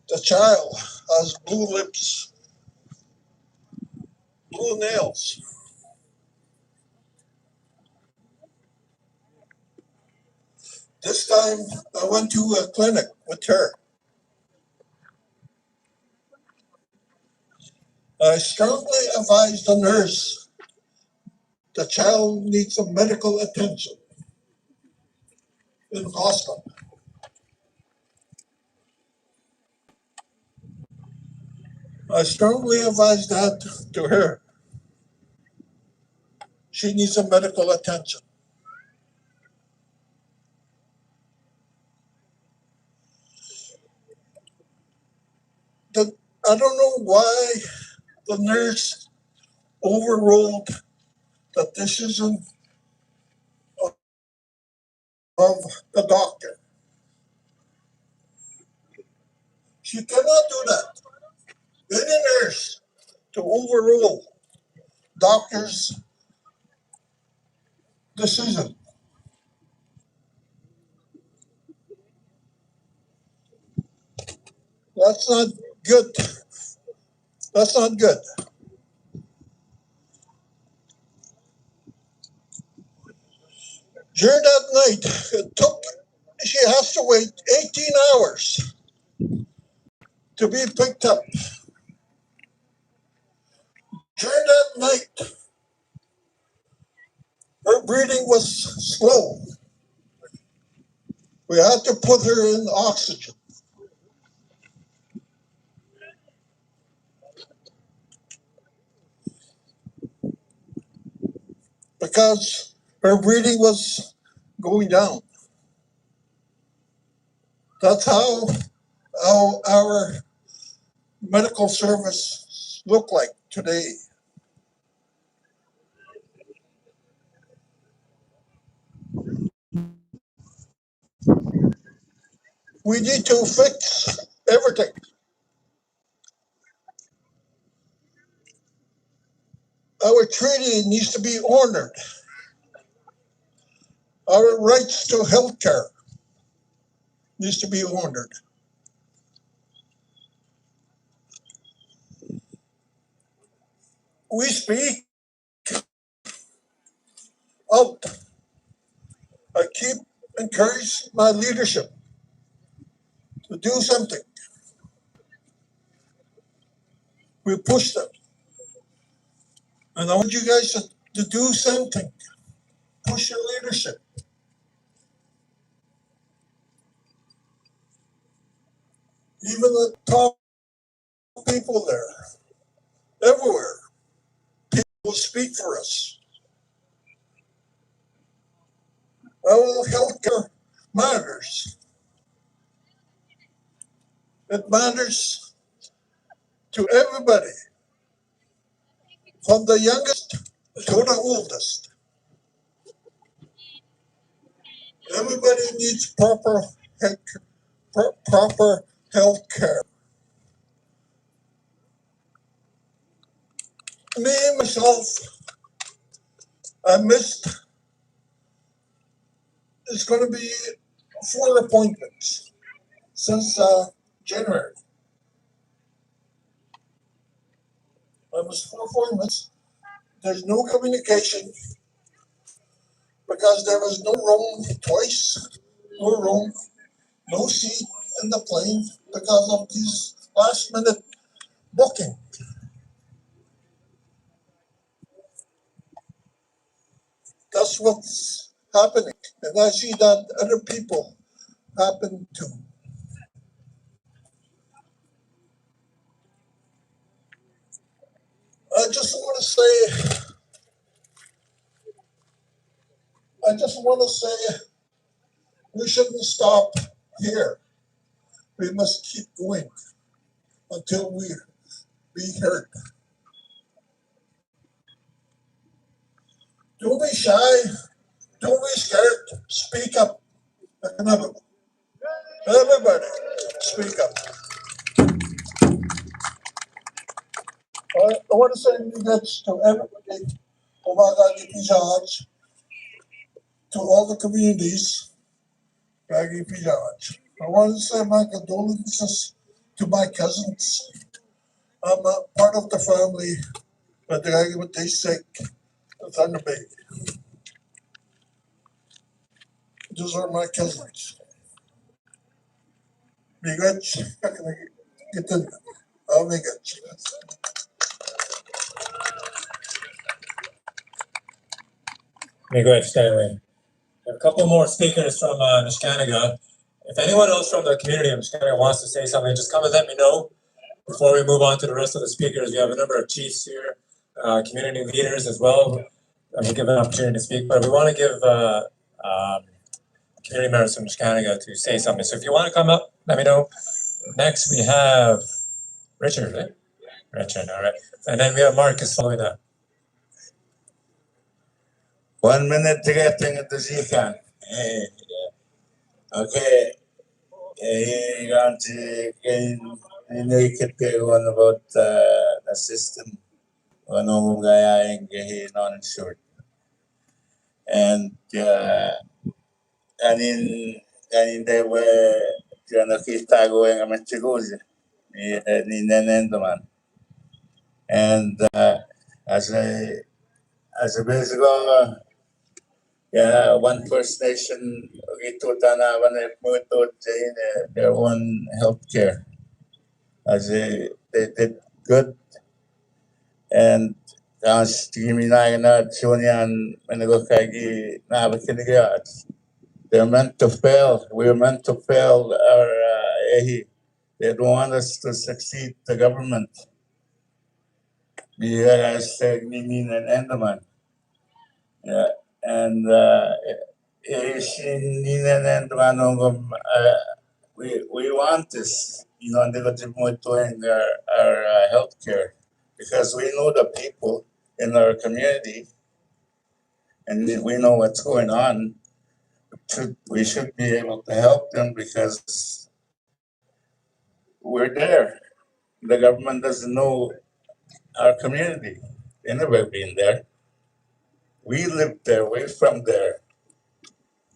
The child has blue lips, blue nails. This time I went to a clinic with her. I strongly advised the nurse the child needs some medical attention. in hospital. I strongly advise that to her. She needs some medical attention. I don't know why the nurse overruled the decision of the doctor. She cannot do that. Any nurse to overrule doctor's decision. That's not good. That's not good. During that night, she has to wait 18 hours to be picked up. During that night, her breathing was slow. We had to put her in oxygen. Because her breathing was going down. That's how our medical service look like today. We need to fix everything. Our treaty needs to be honored. Our rights to health care needs to be honored. We speak out. I keep encourage my leadership to do something. We push them. And I want you guys to do something. Push your leadership. Even the top people there, everywhere, people will speak for us. Our healthcare matters. It matters to everybody, from the youngest to the oldest. Everybody needs proper health care. Me myself, I missed. It's going to be 4 appointments since January. I missed 4 appointments. There's no communication because there was no room twice, no room, no seat in the plane because of this last minute booking. That's what's happening. And I see that other people happen too. I just want to say, we shouldn't stop here. We must keep going until we be heard. Don't be shy. Don't be scared. Speak up. Everybody, speak up. I want to say congrats to everybody, Umagagi Pijaj, to all the communities, Gagi Pijaj. I want to say my condolences to my cousins. I'm a part of the family, but Gagi Matay sick, the Thunder Bay. Those are my cousins. Bigat, get in. I'll make it. May go ahead, Stanley. A couple more speakers from Nishkanaga. If anyone else from the community of Nishkanaga wants to say something, just come and let me know. Before we move on to the rest of the speakers, we have a number of chiefs here, community leaders as well. We'll give an opportunity to speak, but we want to give community members from Nishkanaga to say something. So if you want to come up, let me know. Next, we have Richard, right? Richard, all right. And then we have Marcus following that. 1 minute to get thing at the Zika. Okay. You're going to you could get one about the system. One of guy non-insured. And in they were nakita going a Mexico's ni nenendoman. And as a basic yeah, one First Nation ito tana one their own healthcare. As they did good and as Jimmy na Chunian Menagokagi na they're meant to fail. We're meant to fail our they don't want us to succeed the government. As Nimin and Enderman. Yeah. And we want this, doing our healthcare because we know the people in our community and we know what's going on. We should be able to help them because we're there. The government doesn't know our community. They never been there. We live there. We're from there.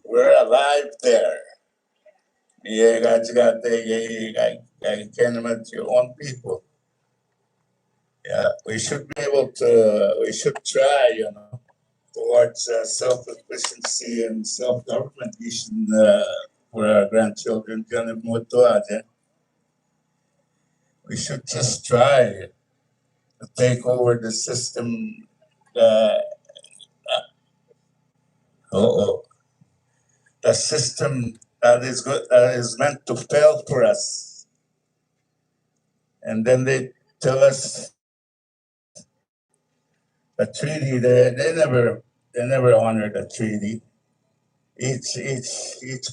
We're alive there. You can't imagine your own people. Yeah, we should be able to, we should try, towards self-efficiency and self-government for our grandchildren. We should just try to take over the system. The system that is good, that is meant to fail for us. And then they tell us the treaty, they never honor the treaty. Each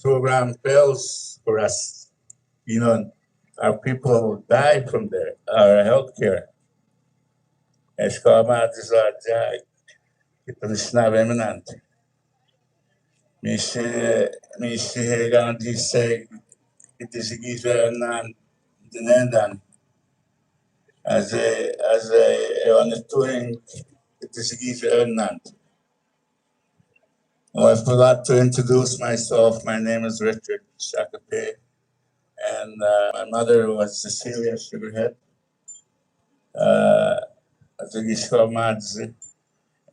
program fails for us. Our people die from there, our healthcare. Gandhi say it is a as a on a touring it is a I forgot to introduce myself. My name is Richard Shakape, and my mother was Cecilia Sugarhead.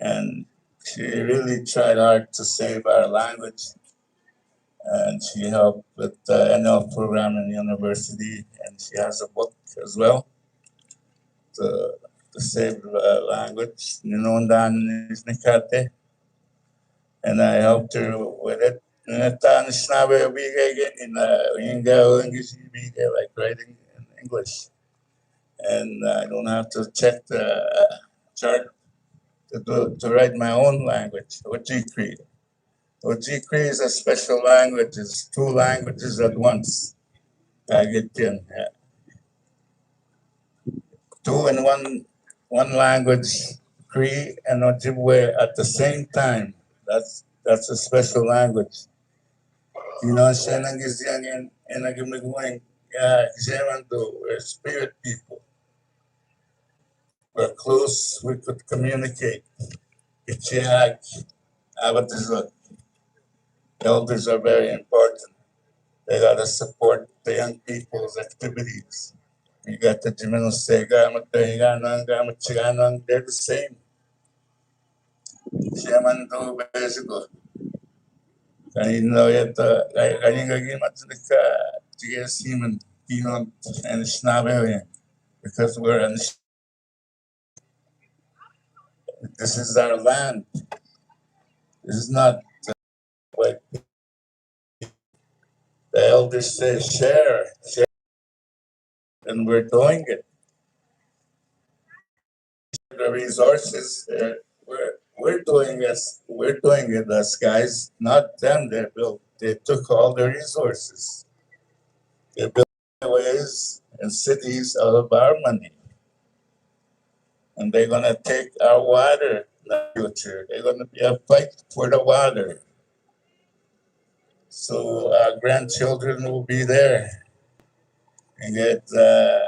And she really tried hard to save our language. And she helped with the NL program in the university, and she has a book as well to save the language. And I helped her with it. And like writing in English. And I don't have to check the chart to write my own language, Ojikri. Ojikri is a special language. It's two languages at once. I get in. Yeah. Two in one language, Cree and Ojibwe at the same time. That's a special language. Shannon is young and I give me going. Yeah, we're spirit people. We're close. We could communicate. Elders are very important. They gotta support the young people's activities. You got the Jimeno Sega, they're the same. Shaman do basico. Kanino yata, kaninga gimatsika, TS Human, Pinon, and Schnabelian, because we're in this is our land. This is not white people. The elders say share, and we're doing it. The resources, we're doing it as guys, not them. They took all the resources. They built highways and cities out of our money, and they're gonna take our water in the future. They're gonna be a fight for the water, so our grandchildren will be there and get the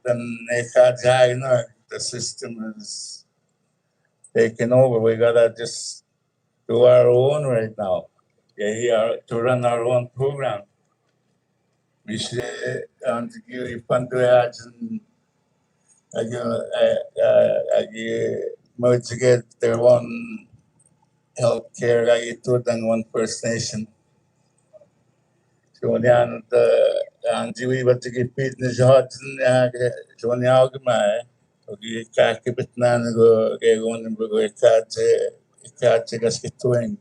NIHB. The system is taking over. We gotta just do our own right now. Yeah, to run our own program. We should give Panduajan to get their own healthcare ito than one First Nation. So yan ang jiwi ba tigipit na jihad na so niya agmay. Okay, kakibit na go kaya kung bago ikache kaskituin.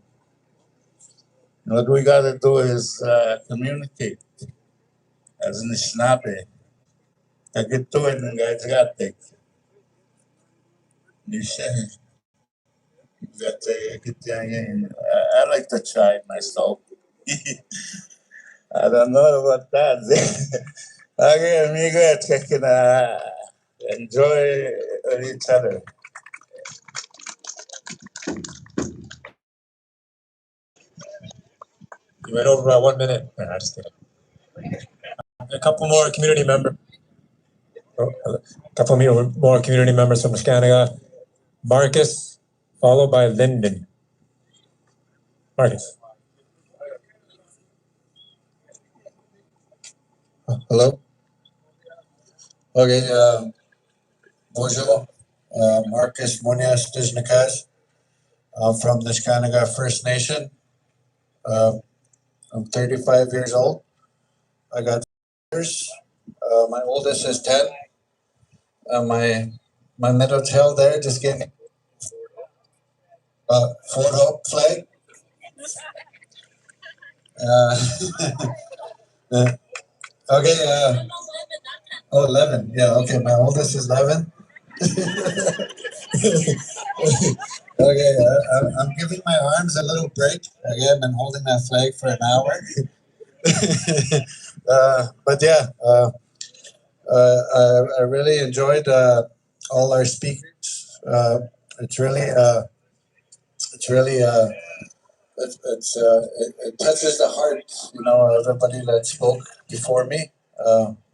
What we gotta do is communicate as an Ishnabe. Kagituin ng guys gatik. I like to try myself. I don't know about that. Okay, amigo, checking enjoy each other. You went over 1 minute. I just did it. A couple more community members. More community members from Scanega. Marcus, followed by Lyndon. Marcus. Hello. Okay. Bonjour. Marcus Munoz Disnakas. I'm from the Scanega First Nation. I'm 35 years old. I got years. My oldest is 10. My middle child there just gave me Fort Hope flag. Okay. 11. Yeah. Okay. My oldest is 11. Okay. I'm giving my arms a little break. Okay, I've been holding that flag for an hour. But yeah. I really enjoyed all our speakers. It's really it touches the heart, everybody that spoke before me.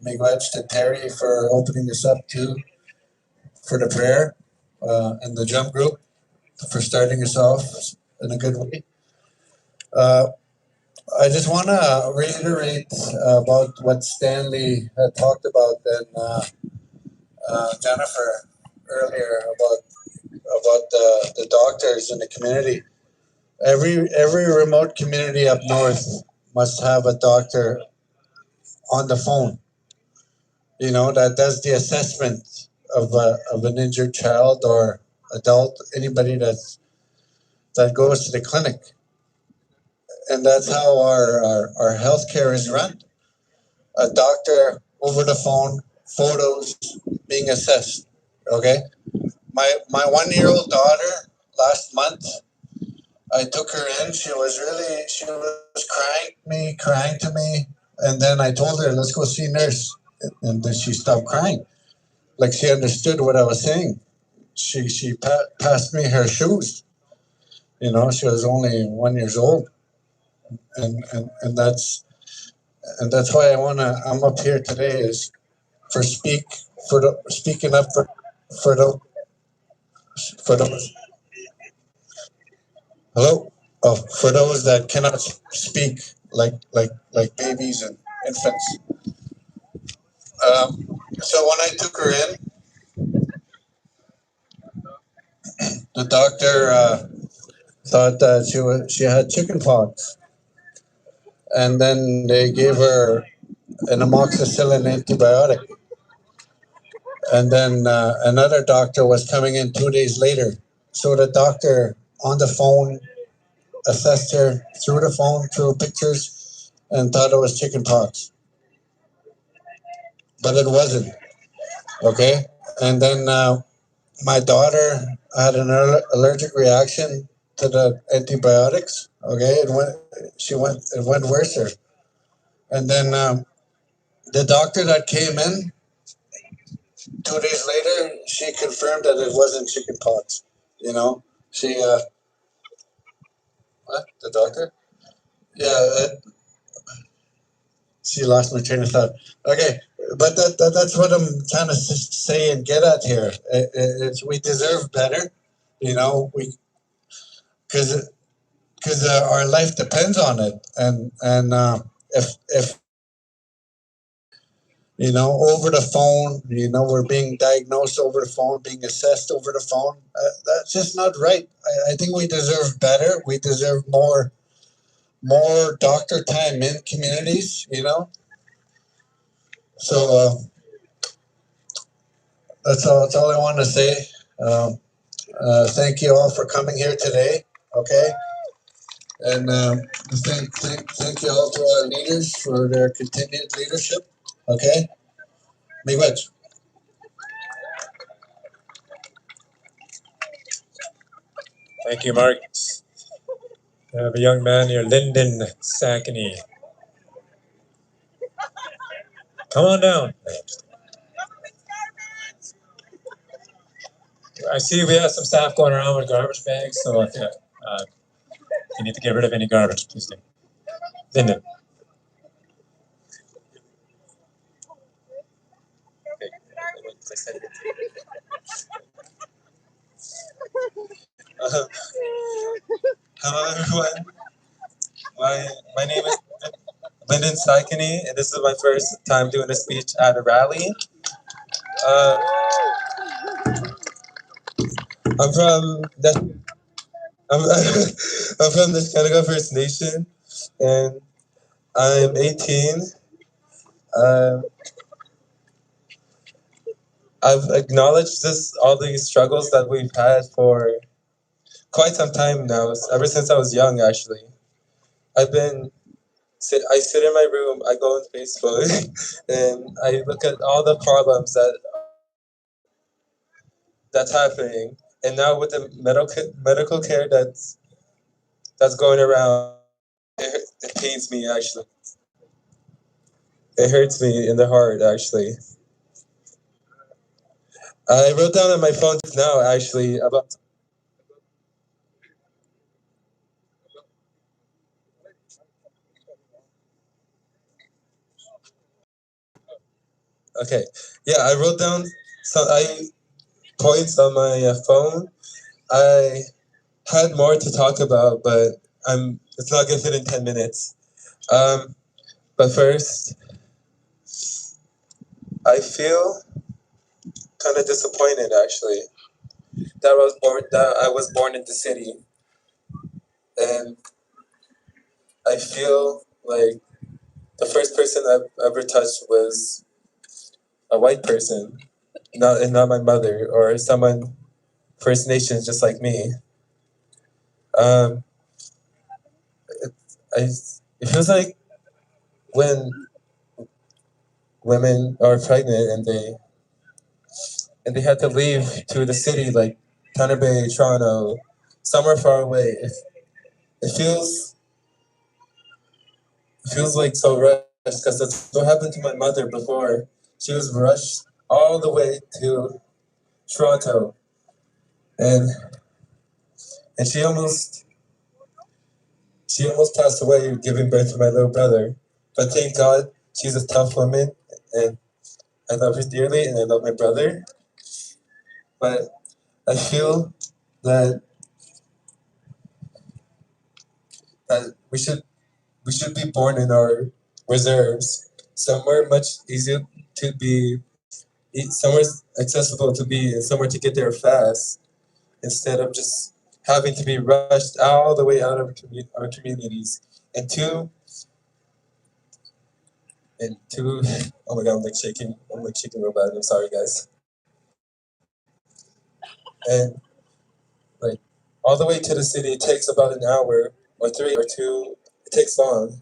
Miigwech to Terry for opening this up too, for the prayer, and the jump group for starting us off in a good way. I just want to reiterate about what Stanley had talked about and Jennifer earlier about the doctors in the community. Every remote community up north must have a doctor on the phone, that does the assessment of an injured child or adult, anybody that goes to the clinic. And that's how our healthcare is run. A doctor over the phone, photos being assessed. Okay. My 1-year-old daughter last month, I took her in. She was crying to me. And then I told her, let's go see a nurse. And then she stopped crying. Like she understood what I was saying. She passed me her shoes. She was only 1 year old. And that's why I'm up here today is speaking up for those. Hello? Oh, for those that cannot speak like babies and infants. So when I took her in, the doctor thought that she had chicken pox, and then they gave her an amoxicillin antibiotic. And then another doctor was coming in 2 days later. So the doctor on the phone assessed her through the phone, through pictures, and thought it was chicken pox. But it wasn't. Okay? And then my daughter had an allergic reaction to the antibiotics. Okay? It went worse. And then the doctor that came in 2 days later, she confirmed that it wasn't chicken pox. You know, she what? The doctor? Yeah, she lost my train of thought. Okay, but that's what I'm trying to say and get at here. It's we deserve better. You know, we because our life depends on it, and if you know, over the phone, you know, we're being diagnosed over the phone, being assessed over the phone. That's just not right. I think we deserve better. We deserve more doctor time in communities, you know. So that's all I want to say. Thank you all for coming here today. Okay, and thank you all to our leaders for their continued leadership. Okay, miigwech. Thank you, Mark. I have a young man here, Lyndon Sackney. Come on down. I see we have some staff going around with garbage bags, so if you need to get rid of any garbage, please do. Lyndon. Hello, everyone. My name is Lyndon Saikini, and this is my first time doing a speech at a rally. Uh, I'm from the I'm, I'm from the Skanaka First Nation, and I'm 18. Uh, I've acknowledged all these struggles that we've had for quite some time now, ever since I was young. Actually, I've been I sit in my room, I go on Facebook, and I look at all the problems that's happening, and now with the medical care that's going around, it pains me actually. It hurts me in the heart actually. I wrote down on my phone just now actually about. Okay, yeah, I wrote down some points on my phone. I had more to talk about, but it's not gonna fit in 10 minutes. But first, I feel kind of disappointed actually that I was born in the city, and I feel like the first person I've ever touched was a white person, not my mother or someone First Nations just like me. Um, it, I it feels like when women are pregnant and they had to leave to the city like Thunder Bay, Toronto, somewhere far away. It feels it feels like so rushed because that's what happened to my mother before. She was rushed all the way to Toronto, and and she almost passed away giving birth to my little brother. But thank God she's a tough woman, and I love her dearly, and I love my brother. But I feel that that we should be born in our reserves, somewhere much easier to be, somewhere accessible to be, and somewhere to get there fast, instead of just having to be rushed all the way out of our communities. And two, oh my God, I'm like shaking real bad. I'm sorry, guys. And like all the way to the city, it takes about an hour, or 3 or 2, it takes long.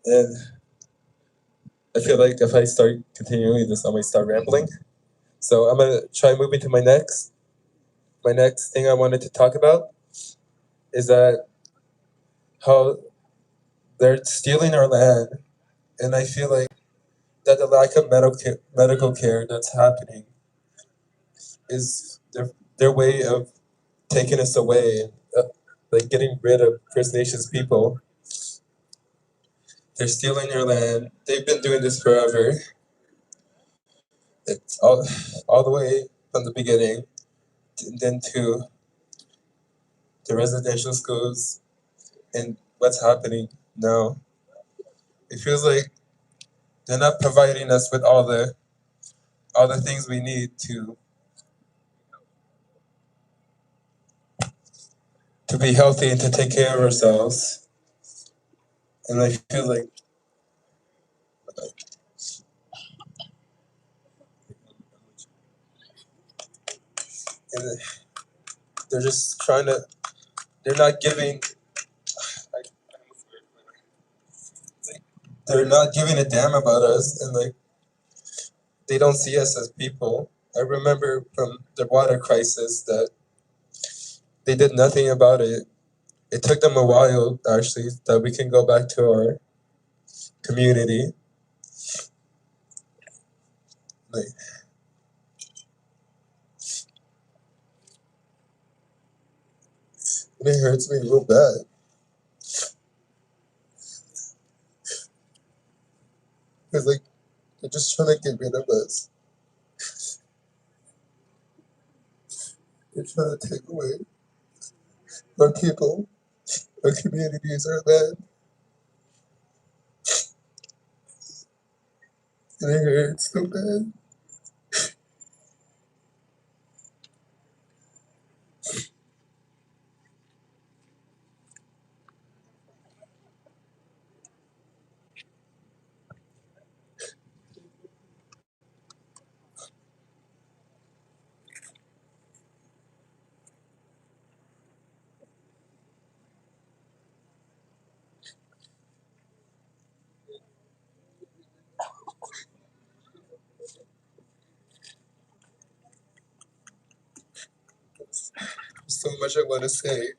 And I feel like if I start continuing this, I might start rambling. So I'm gonna try moving to my next thing I wanted to talk about is that how they're stealing our land, and I feel like that the lack of medical care that's happening is their way of taking us away, like getting rid of First Nations people. They're stealing our land. They've been doing this forever. It's all the way from the beginning, then to the residential schools, and what's happening now. It feels like they're not providing us with all the things we need to be healthy and to take care of ourselves. And I feel like and they're just trying to. They're not giving. They're not giving a damn about us, and like they don't see us as people. I remember from the water crisis that they did nothing about it. It took them a while, actually, that we can go back to our community. Like, it hurts me real bad. Because, like, they're just trying to get rid of us. They're trying to take away our people, our communities, our land. And it hurts so bad. So much I want to say.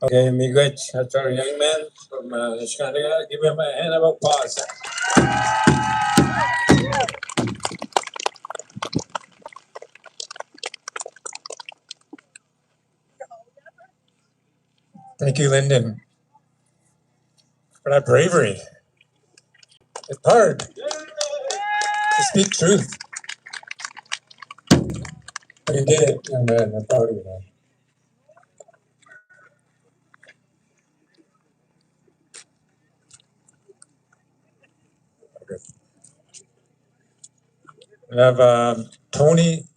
Okay, Miigwech, that's our young man from Shkandaga. Give him a hand of applause. Thank you, Lyndon, for that bravery. It's hard to speak truth. But you did it, young man. I'm proud of you, man. Okay. We have Tony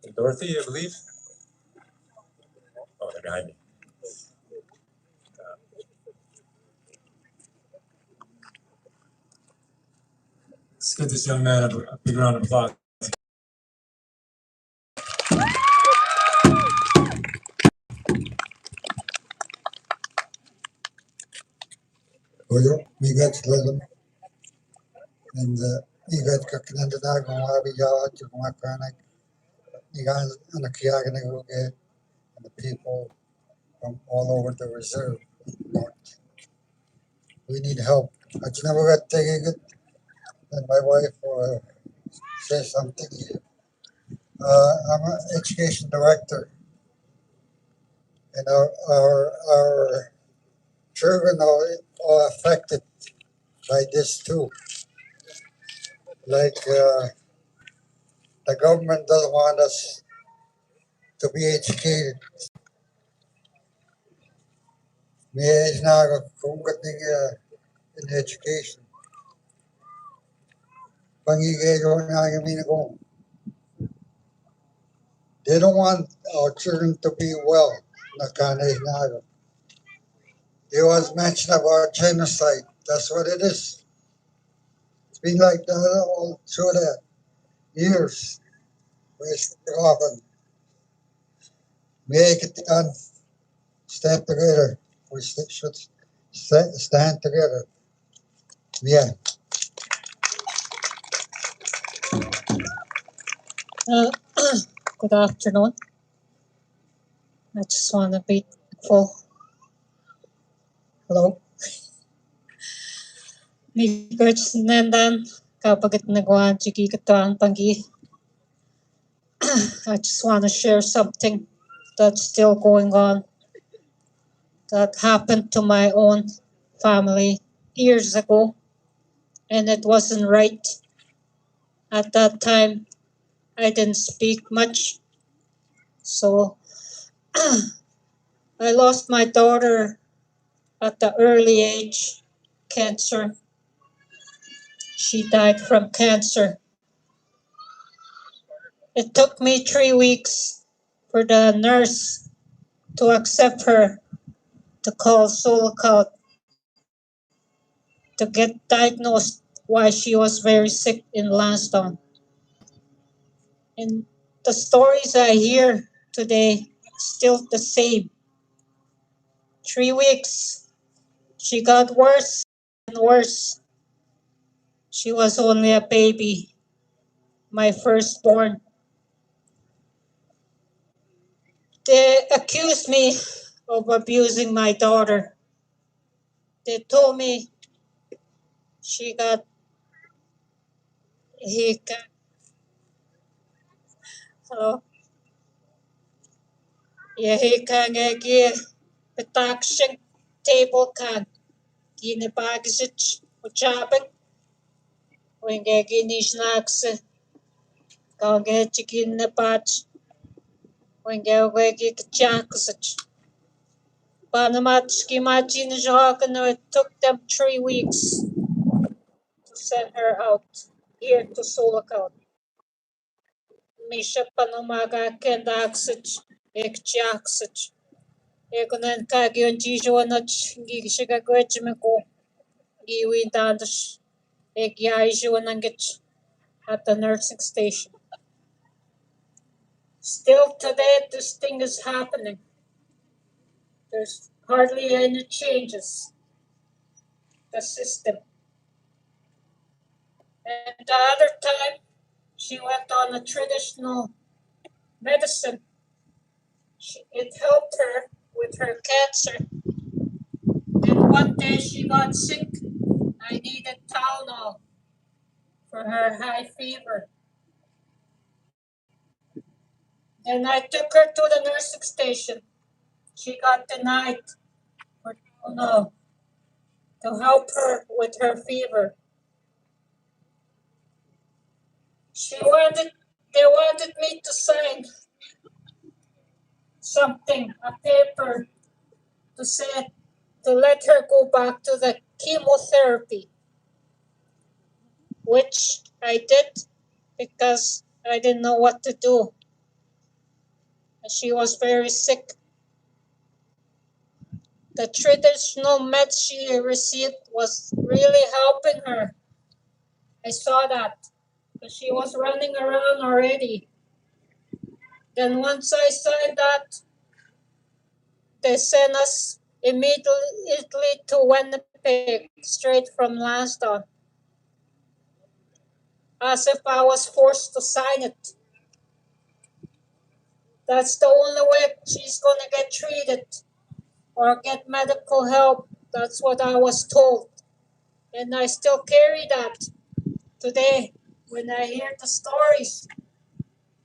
and Dorothy, I believe. Oh, they're behind me. Let's give this young man a big round of applause. Oyo, migat lalam, and migat kakinanda kung abiyawat yung mga kanak, igan anakiyagan na and the people from all over the reserve. We need help. I never got taken it, and my wife says something here. I'm an education director, and our children are affected by this too. Like the government doesn't want us to be educated. May is na kung in education. Pangigay ko na kami ko. They don't want our children to be well. Nakanay. There was mention about genocide. That's what it is. It's been like that all through the years. We often make it done. Stand together. We should stand together. Yeah. Uh, Good afternoon. I just want to be thankful. Hello. Because nandan kapag nagawa chiki katuan panggi. I just want to share something that's still going on that happened to my own family years ago, and it wasn't right. At that time, I didn't speak much, so I lost my daughter at the early age, cancer. She died from cancer. It took me 3 weeks for the nurse to accept her to call Solacout to get diagnosed why she was very sick in Lansdowne. And the stories I hear today still the same. 3 weeks, she got worse and worse. She was only a baby, my firstborn. They accused me of abusing my daughter. They told me she got hello. He can get protection table can ginabagsit uchabak when ginish nax kung chicken na patch when gawagi kachaksit. Panamatski Machin Jacano, it took them 3 weeks to send her out here to Solacau. Misha Panamaga Kendaxit, Ekjaxit. Ekonan Kagion Jijuanach, Gishigagwejimiko, Giwi Dandash, Egyajuanangit at the nursing station. Still today, this thing is happening. There's hardly any changes. The system. And the other time, she went on a traditional medicine. It helped her with her cancer. Then one day she got sick. I needed Tylenol for her high fever. Then I took her to the nursing station. She got denied for Tylenol to help her with her fever. They wanted me to sign something, a paper, to say to let her go back to the chemotherapy, which I did because I didn't know what to do. She was very sick. The traditional meds she received was really helping her. I saw that. But she was running around already. Then once I signed that, they sent us immediately to Winnipeg, straight from Lansdowne, as if I was forced to sign it. That's the only way she's gonna get treated or get medical help. That's what I was told. And I still carry that today when I hear the stories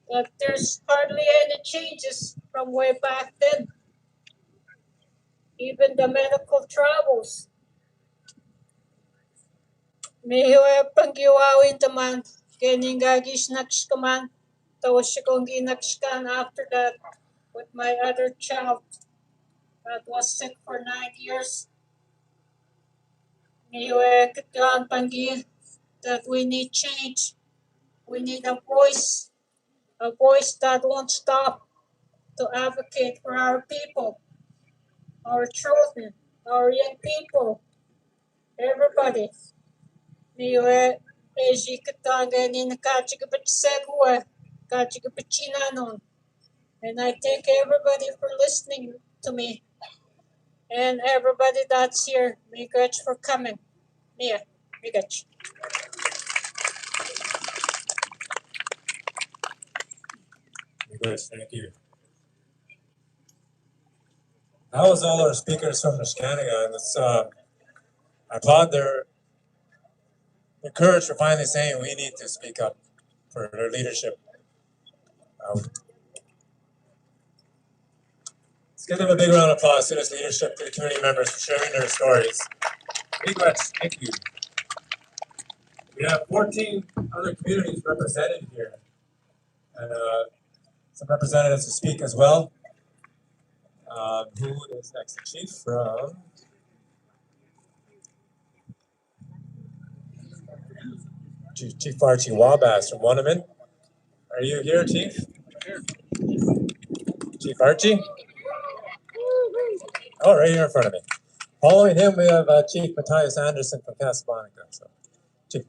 that there's hardly any changes from way back then. Even the medical travels. May panggiwawin taman, kaning gagisnaks kaman, tapos siya kong ginakskan after that with my other child that was sick for 9 years. May katuan panggi that we need change. We need a voice a voice that won't stop to advocate for our people, our children, our young people, everybody. Niwe ejikatanga ni nakachikapachsegwa, kachikapachinanon. And I thank everybody for listening to me. And everybody that's here, Migach for coming. Yeah, Migach. Good, thank you. That was all our speakers from Niskanega, and it's I applaud their courage for finally saying we need to speak up for their leadership. Let's give them a big round of applause to this leadership, to the community members for sharing their stories. Big much, thank you. We have 14 other communities represented here, and some representatives to speak as well. Who is next? The chief from Chief Archie Wabash from Wanneman. Are you here, Chief? Chief Archie? Oh, right here in front of me. Following him, we have Chief Matthias Anderson from Casablanca. So, Chief.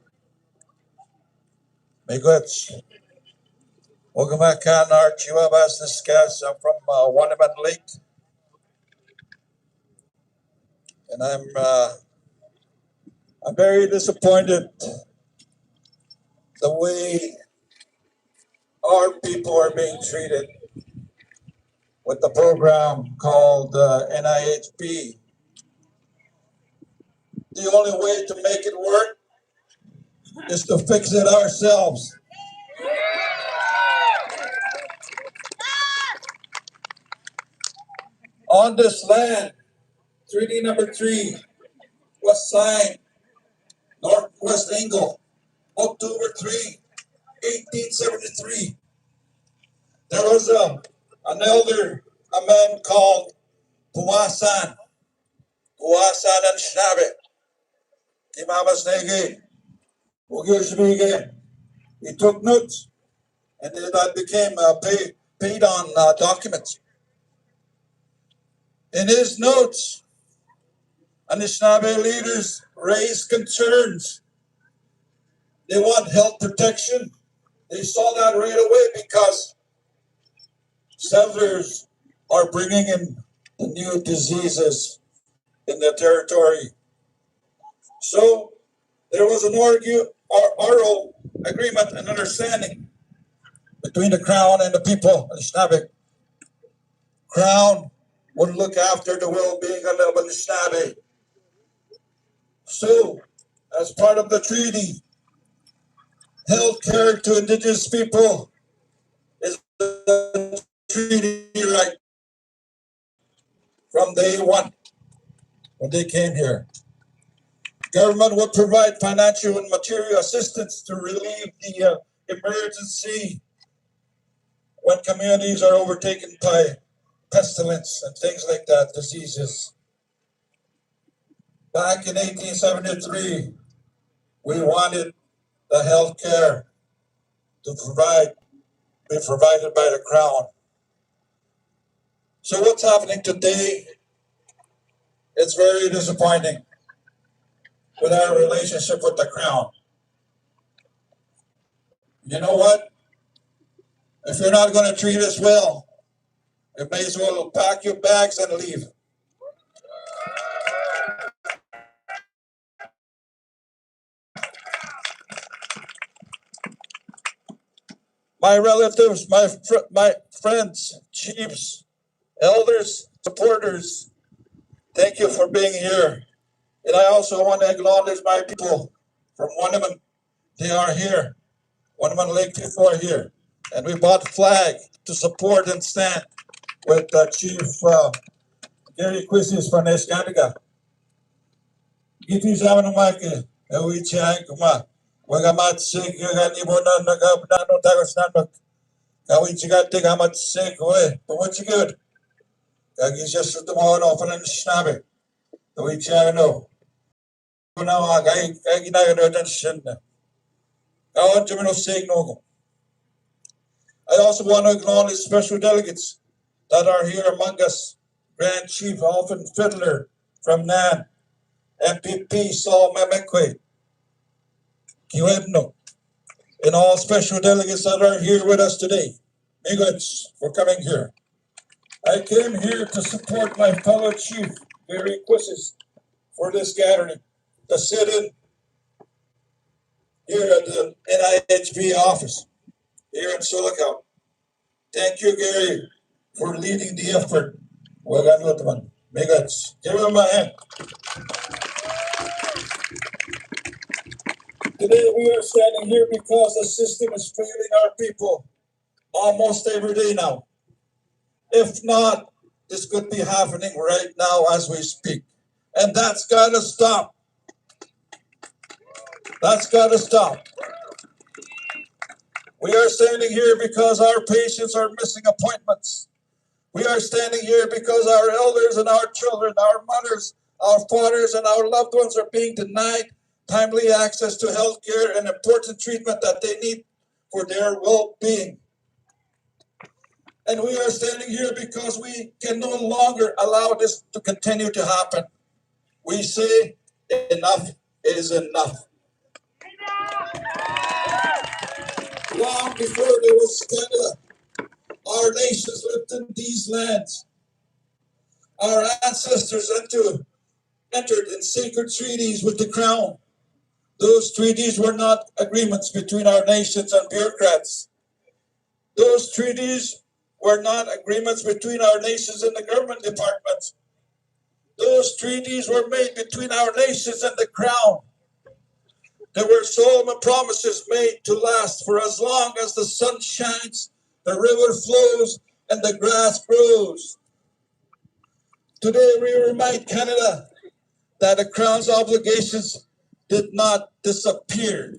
Miigwech. Welcome back, Archie Wabash. This guys from Wanneman Lake. And I'm very disappointed the way our people are being treated with the program called NIHB. The only way to make it work is to fix it ourselves. On this land, treaty number 3 was signed Northwest Angle, October 3, 1873. There was an elder, a man called Puwasan and Shnabe. He took notes, and that became paid on documents. In his notes, Anishinaabe leaders raised concerns. They want health protection. They saw that right away because settlers are bringing in the new diseases in their territory. So there was an oral agreement and understanding between the Crown and the people of Anishinaabe. Crown would look after the well-being of the Anishinaabe. So, as part of the treaty, health care to Indigenous people is a treaty right from day one when they came here. Government would provide financial and material assistance to relieve the emergency when communities are overtaken by pestilence and things like that, diseases. Back in 1873, we wanted the health care to be provided by the Crown. So what's happening today? It's very disappointing with our relationship with the Crown. You know what? If you're not going to treat us well, you may as well pack your bags and leave. My relatives, my friends, chiefs, elders, supporters, thank you for being here. And I also want to acknowledge my people from Wanneman. They are here. Wanneman Lake people are here. And we bought flag to support and stand with Chief Gary Quistis from Niskanega. Gitu sa mga maki, ewi chai kuma. Wagamat sik gani bona nagabnano tagos nanok. Kawi chigate gamat sik we. But what's good? Kagi just to mo no fanan snabe. Ewi chai no. Kuna wa gai gai na no dan shin. Kawan chumino sik no. I also want to acknowledge special delegates that are here among us. Grand Chief Alvin Fiddler from Nan, MPP Saul Mamekwe, Kiwebno, and all special delegates that are here with us today. Miigwech for coming here. I came here to support my fellow chief, Gary Quisses, for this gathering, to sit in here at the NIHB office here in Silicon. Thank you, Gary, for leading the effort. Wagan Miigwech. Give him a hand. Today we are standing here because the system is failing our people almost every day now. If not, this could be happening right now as we speak. And that's gotta stop. That's gotta stop. We are standing here because our patients are missing appointments. We are standing here because our elders and our children, our mothers, our fathers, and our loved ones are being denied timely access to health care and important treatment that they need for their well-being. And we are standing here because we can no longer allow this to continue to happen. We say enough is enough. Long before there was Canada, our nations lived in these lands. Our ancestors entered in sacred treaties with the crown. Those treaties were not agreements between our nations and bureaucrats. Those treaties were not agreements between our nations and the government departments. Those treaties were made between our nations and the crown. There were solemn promises made to last for as long as the sun shines, the river flows, and the grass grows. Today we remind Canada that the Crown's obligations did not disappear.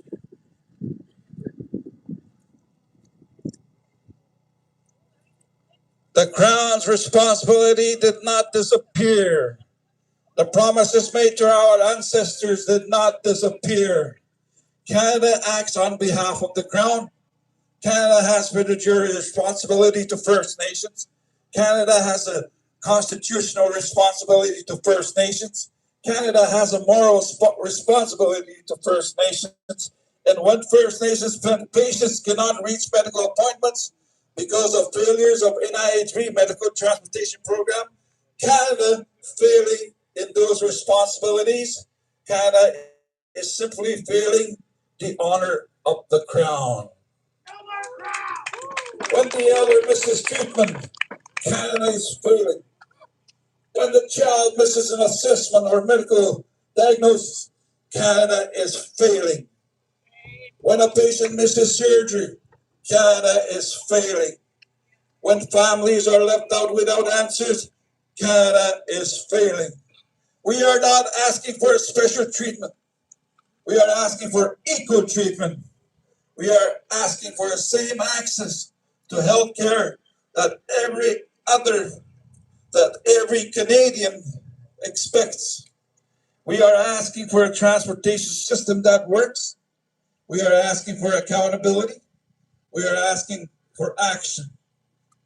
The Crown's responsibility did not disappear. The promises made to our ancestors did not disappear. Canada acts on behalf of the Crown. Canada has fiduciary responsibility to First Nations. Canada has a constitutional responsibility to First Nations. Canada has a moral responsibility to First Nations. And when First Nations patients cannot reach medical appointments because of failures of NIHB medical transportation program, Canada failing in those responsibilities, Canada is simply failing the honor of the Crown. When the elder misses treatment, Canada is failing. When the child misses an assessment or medical diagnosis, Canada is failing. When a patient misses surgery, Canada is failing. When families are left out without answers, Canada is failing. We are not asking for a special treatment. We are asking for equal treatment. We are asking for the same access to health care that every Canadian expects. We are asking for a transportation system that works. We are asking for accountability. We are asking for action,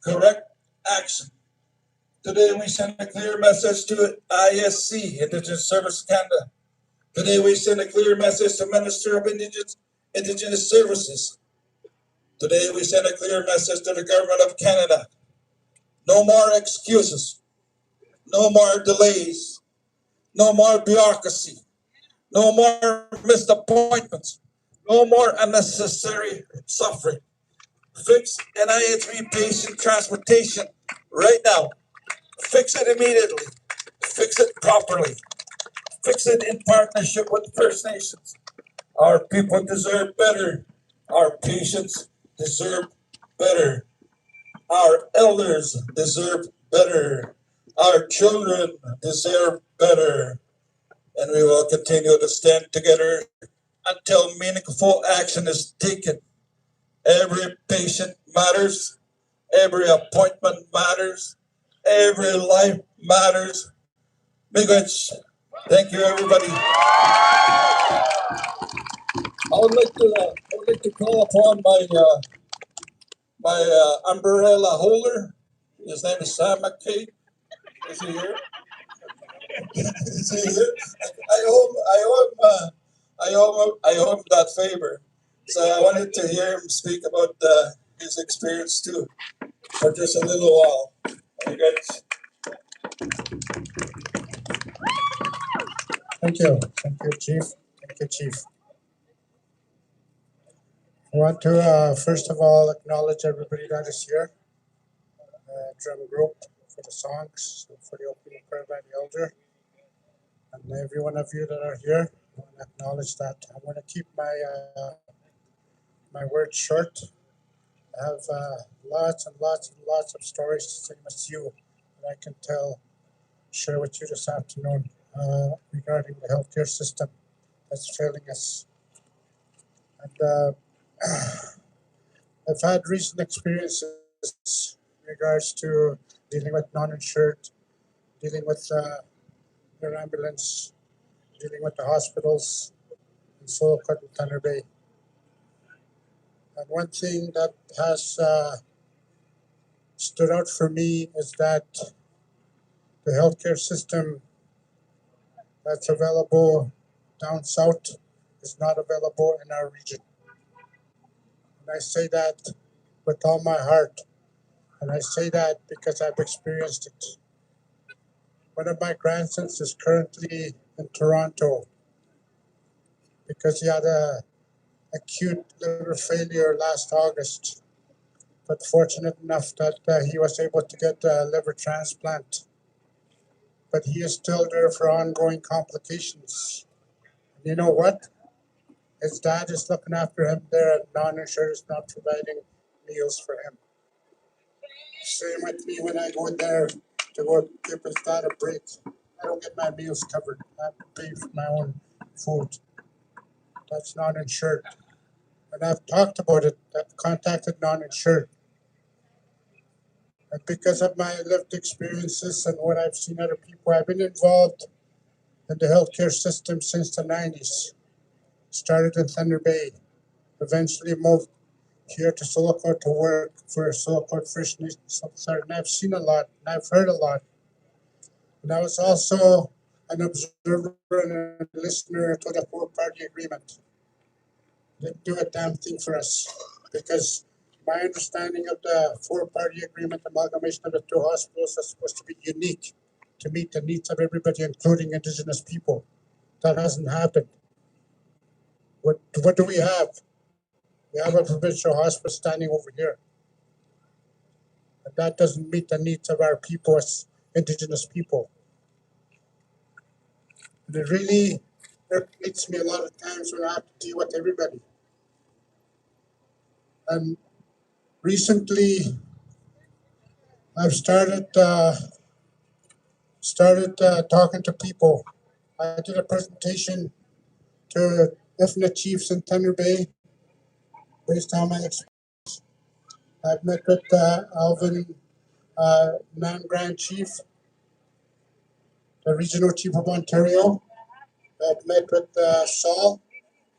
correct action. Today we send a clear message to ISC, Indigenous Services Canada. Today we send a clear message to Minister of Indigenous Services. Today we send a clear message to the Government of Canada. No more excuses. No more delays. No more bureaucracy. No more missed appointments. No more unnecessary suffering. Fix NIHB patient transportation right now. Fix it immediately. Fix it properly. Fix it in partnership with First Nations. Our people deserve better. Our patients deserve better. Our elders deserve better. Our children deserve better. And we will continue to stand together until meaningful action is taken. Every patient matters. Every appointment matters. Every life matters. Miigwech. Thank you, everybody. I would like to call upon my umbrella holder. His name is Sam McKay. Is he here? Is he here? I owe him that favor. So I wanted to hear him speak about his experience too, for just a little while. You guys. Thank you, Chief. Thank you, Chief. I want to first of all acknowledge everybody that is here. Drum group for the songs, for the opening prayer by the elder, and every one of you that are here. I want to acknowledge that. I want to keep my words short. I have lots and lots and lots of stories to say with you that I can share with you this afternoon regarding the healthcare system that's failing us. And I've had recent experiences in regards to dealing with non-insured, dealing with their ambulance, dealing with the hospitals in Sioux and Thunder Bay. And one thing that has stood out for me is that the healthcare system that's available down south is not available in our region. And I say that with all my heart. And I say that because I've experienced it. One of my grandsons is currently in Toronto because he had a acute liver failure last August. But fortunate enough that he was able to get a liver transplant. But he is still there for ongoing complications. And you know what? His dad is looking after him there, and non-insured is not providing meals for him. Same with me when I go in there to go give his dad a break. I don't get my meals covered. I have to pay for my own food. That's non-insured. And I've talked about it. I've contacted non-insured. And because of my lived experiences and what I've seen other people, I've been involved in the healthcare system since the 90s. Started in Thunder Bay. Eventually moved here to Sioux to work for Sioux First Nations. And I've seen a lot, and I've heard a lot. And I was also an observer and a listener to the four-party agreement. Didn't do a damn thing for us because my understanding of the four-party agreement amalgamation of the two hospitals is supposed to be unique to meet the needs of everybody, including Indigenous people. That hasn't happened. What do we have? We have a provincial hospital standing over here. And that doesn't meet the needs of our people as Indigenous people. And it really irritates me a lot of times when I have to deal with everybody. And recently, I've started talking to people. I did a presentation to ethnic chiefs in Thunder Bay based on my experience. I've met with Alvin Nan-Grand Chief, the regional chief of Ontario. I've met with Saul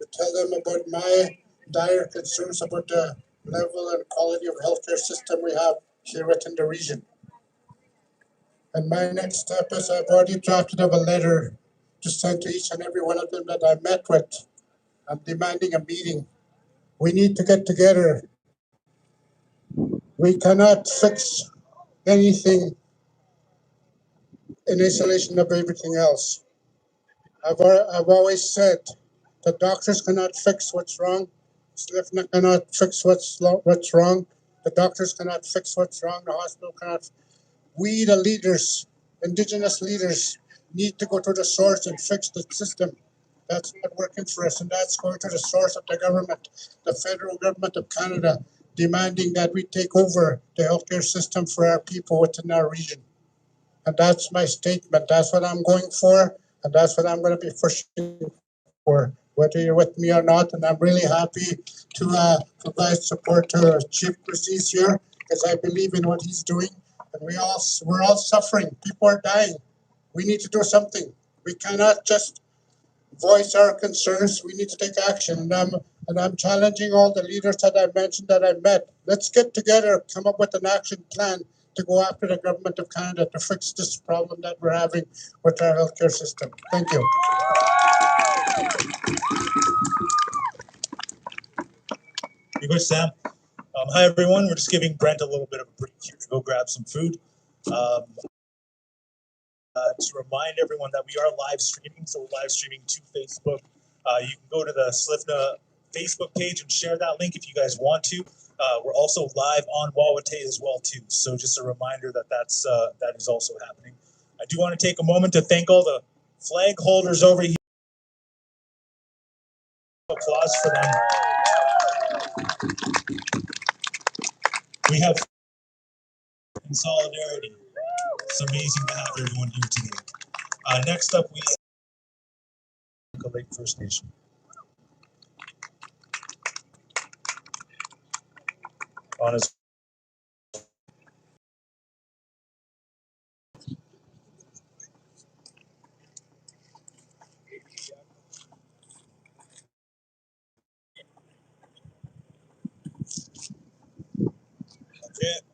to tell them about my dire concerns about the level and quality of healthcare system we have here within the region. And my next step is I've already drafted up a letter to send to each and every one of them that I met with. I'm demanding a meeting. We need to get together. We cannot fix anything in isolation of everything else. I've always said the doctors cannot fix what's wrong. SLIFNA cannot fix what's wrong. The doctors cannot fix what's wrong. The hospital cannot. We, the leaders, Indigenous leaders, need to go to the source and fix the system. That's not working for us, and that's going to the source of the government, the federal government of Canada, demanding that we take over the healthcare system for our people within our region. And that's my statement. That's what I'm going for, and that's what I'm going to be pushing for, whether you're with me or not. And I'm really happy to provide support to Chief Precis here, because I believe in what he's doing. And we're all suffering. People are dying. We need to do something. We cannot just voice our concerns, we need to take action. And I'm challenging all the leaders that I mentioned that I met. Let's get together, come up with an action plan to go after the government of Canada to fix this problem that we're having with our healthcare system. Thank you. Very good, Sam. Hi, everyone. We're just giving Brent a little bit of a break here to go grab some food. To remind everyone that we are live streaming, so we're live streaming to Facebook. You can go to the SLIFNA Facebook page and share that link if you guys want to. We're also live on Wawate as well too. So just a reminder that that is also happening. I do want to take a moment to thank all the flag holders over here. Applause for them. We have in solidarity. It's amazing to have everyone here today. Next up, we have Lake First Nation. On his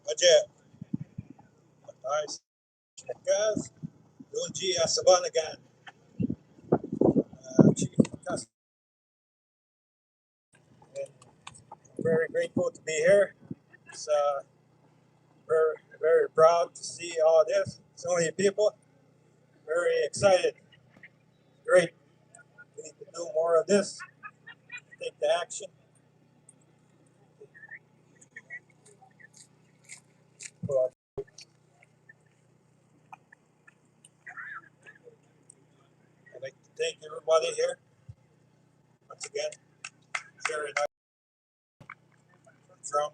Budget. Nice. Guys, doing G Asaban again. Very grateful to be here. It's very, very proud to see all this. So many people. Very excited. Great. We need to do more of this. Take the action. Well, I'd like to thank everybody here. Once again, very nice from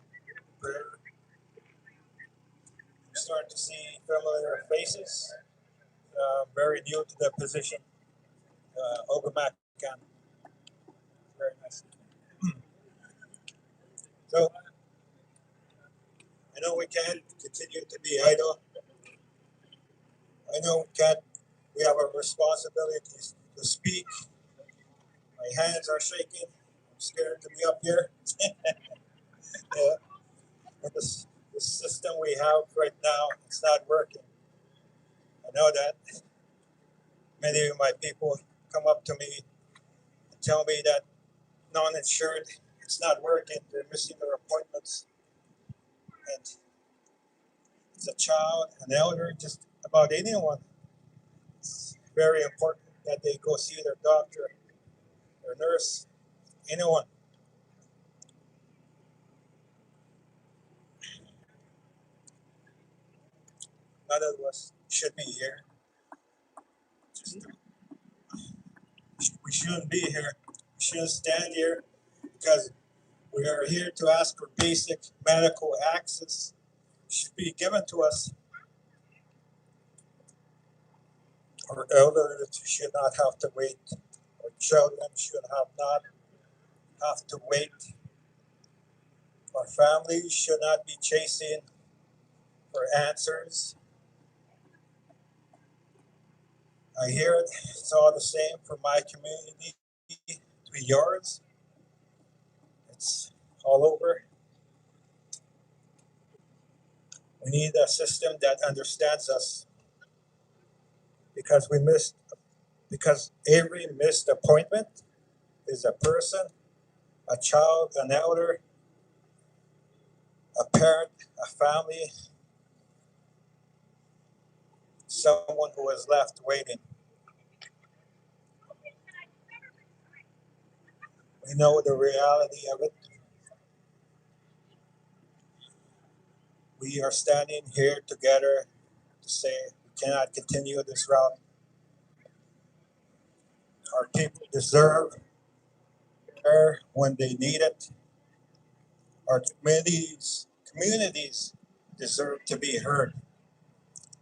prayer. We're starting to see familiar faces. Very new to the position. Ogamak again. Very nice. So I know we can't continue to be idle. I know we can't. We have a responsibility to speak. My hands are shaking. I'm scared to be up here. Yeah. With the system we have right now, it's not working. I know that. Many of my people come up to me and tell me that non-insured, it's not working. They're missing their appointments. And it's a child, an elder, just about anyone. It's very important that they go see their doctor, their nurse, anyone. None of us should be here. We shouldn't be here. We shouldn't stand here because we are here to ask for basic medical access. It should be given to us. Our elders should not have to wait. Our children should not have to wait. Our families should not be chasing for answers. I hear it. It's all the same for my community to yours. It's all over. We need a system that understands us because every missed appointment is a person, a child, an elder, a parent, a family, someone who is left waiting. We know the reality of it. We are standing here together to say we cannot continue this route. Our people deserve care when they need it. Our communities deserve to be heard.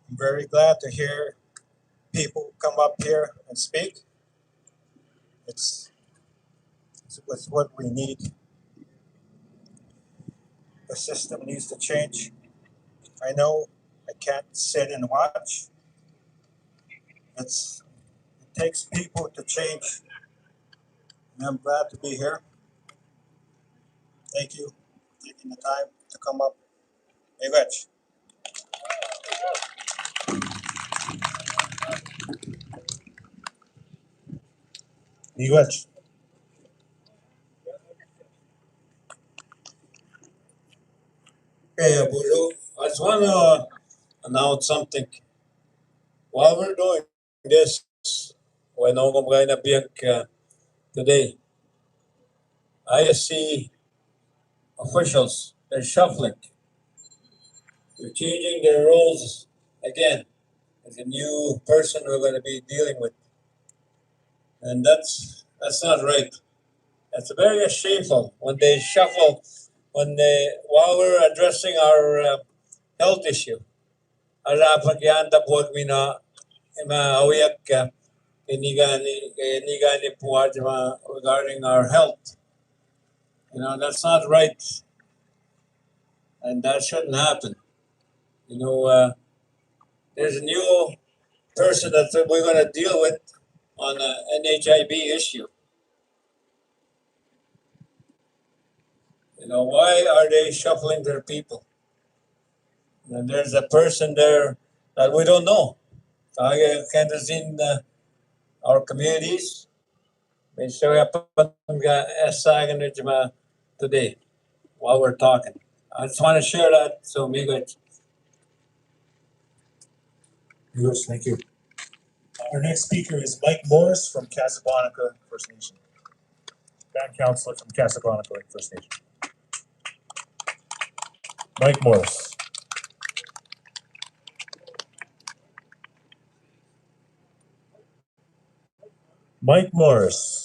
I'm very glad to hear people come up here and speak. It's what we need. The system needs to change. I know I can't sit and watch. It takes people to change I'm glad to be here. Thank you for taking the time to come up. Hey, Rich. Miigwech. Hey, Bujo, I just want to announce something. While we're doing this, when ako na biyag today, I see officials, they're shuffling. They're changing their roles again. There's a new person we're going to be dealing with. And that's not right. That's very shameful when they shuffle, while we're addressing our health issue. Arapat yan tapos mina maawiyak ka inigani puwad regarding our health. You know, that's not right. And that shouldn't happen. You know, there's a new person that we're going to deal with on the NIHB issue. You know, why are they shuffling their people? And there's a person there that we don't know. Kind of in our communities. May show up today while we're talking. I just want to share that. So, Miigwech. Yes, thank you. Our next speaker is Mike Morris from Casablanca First Nation. Band counselor from Casablanca First Nation. Mike Morris. Mike Morris.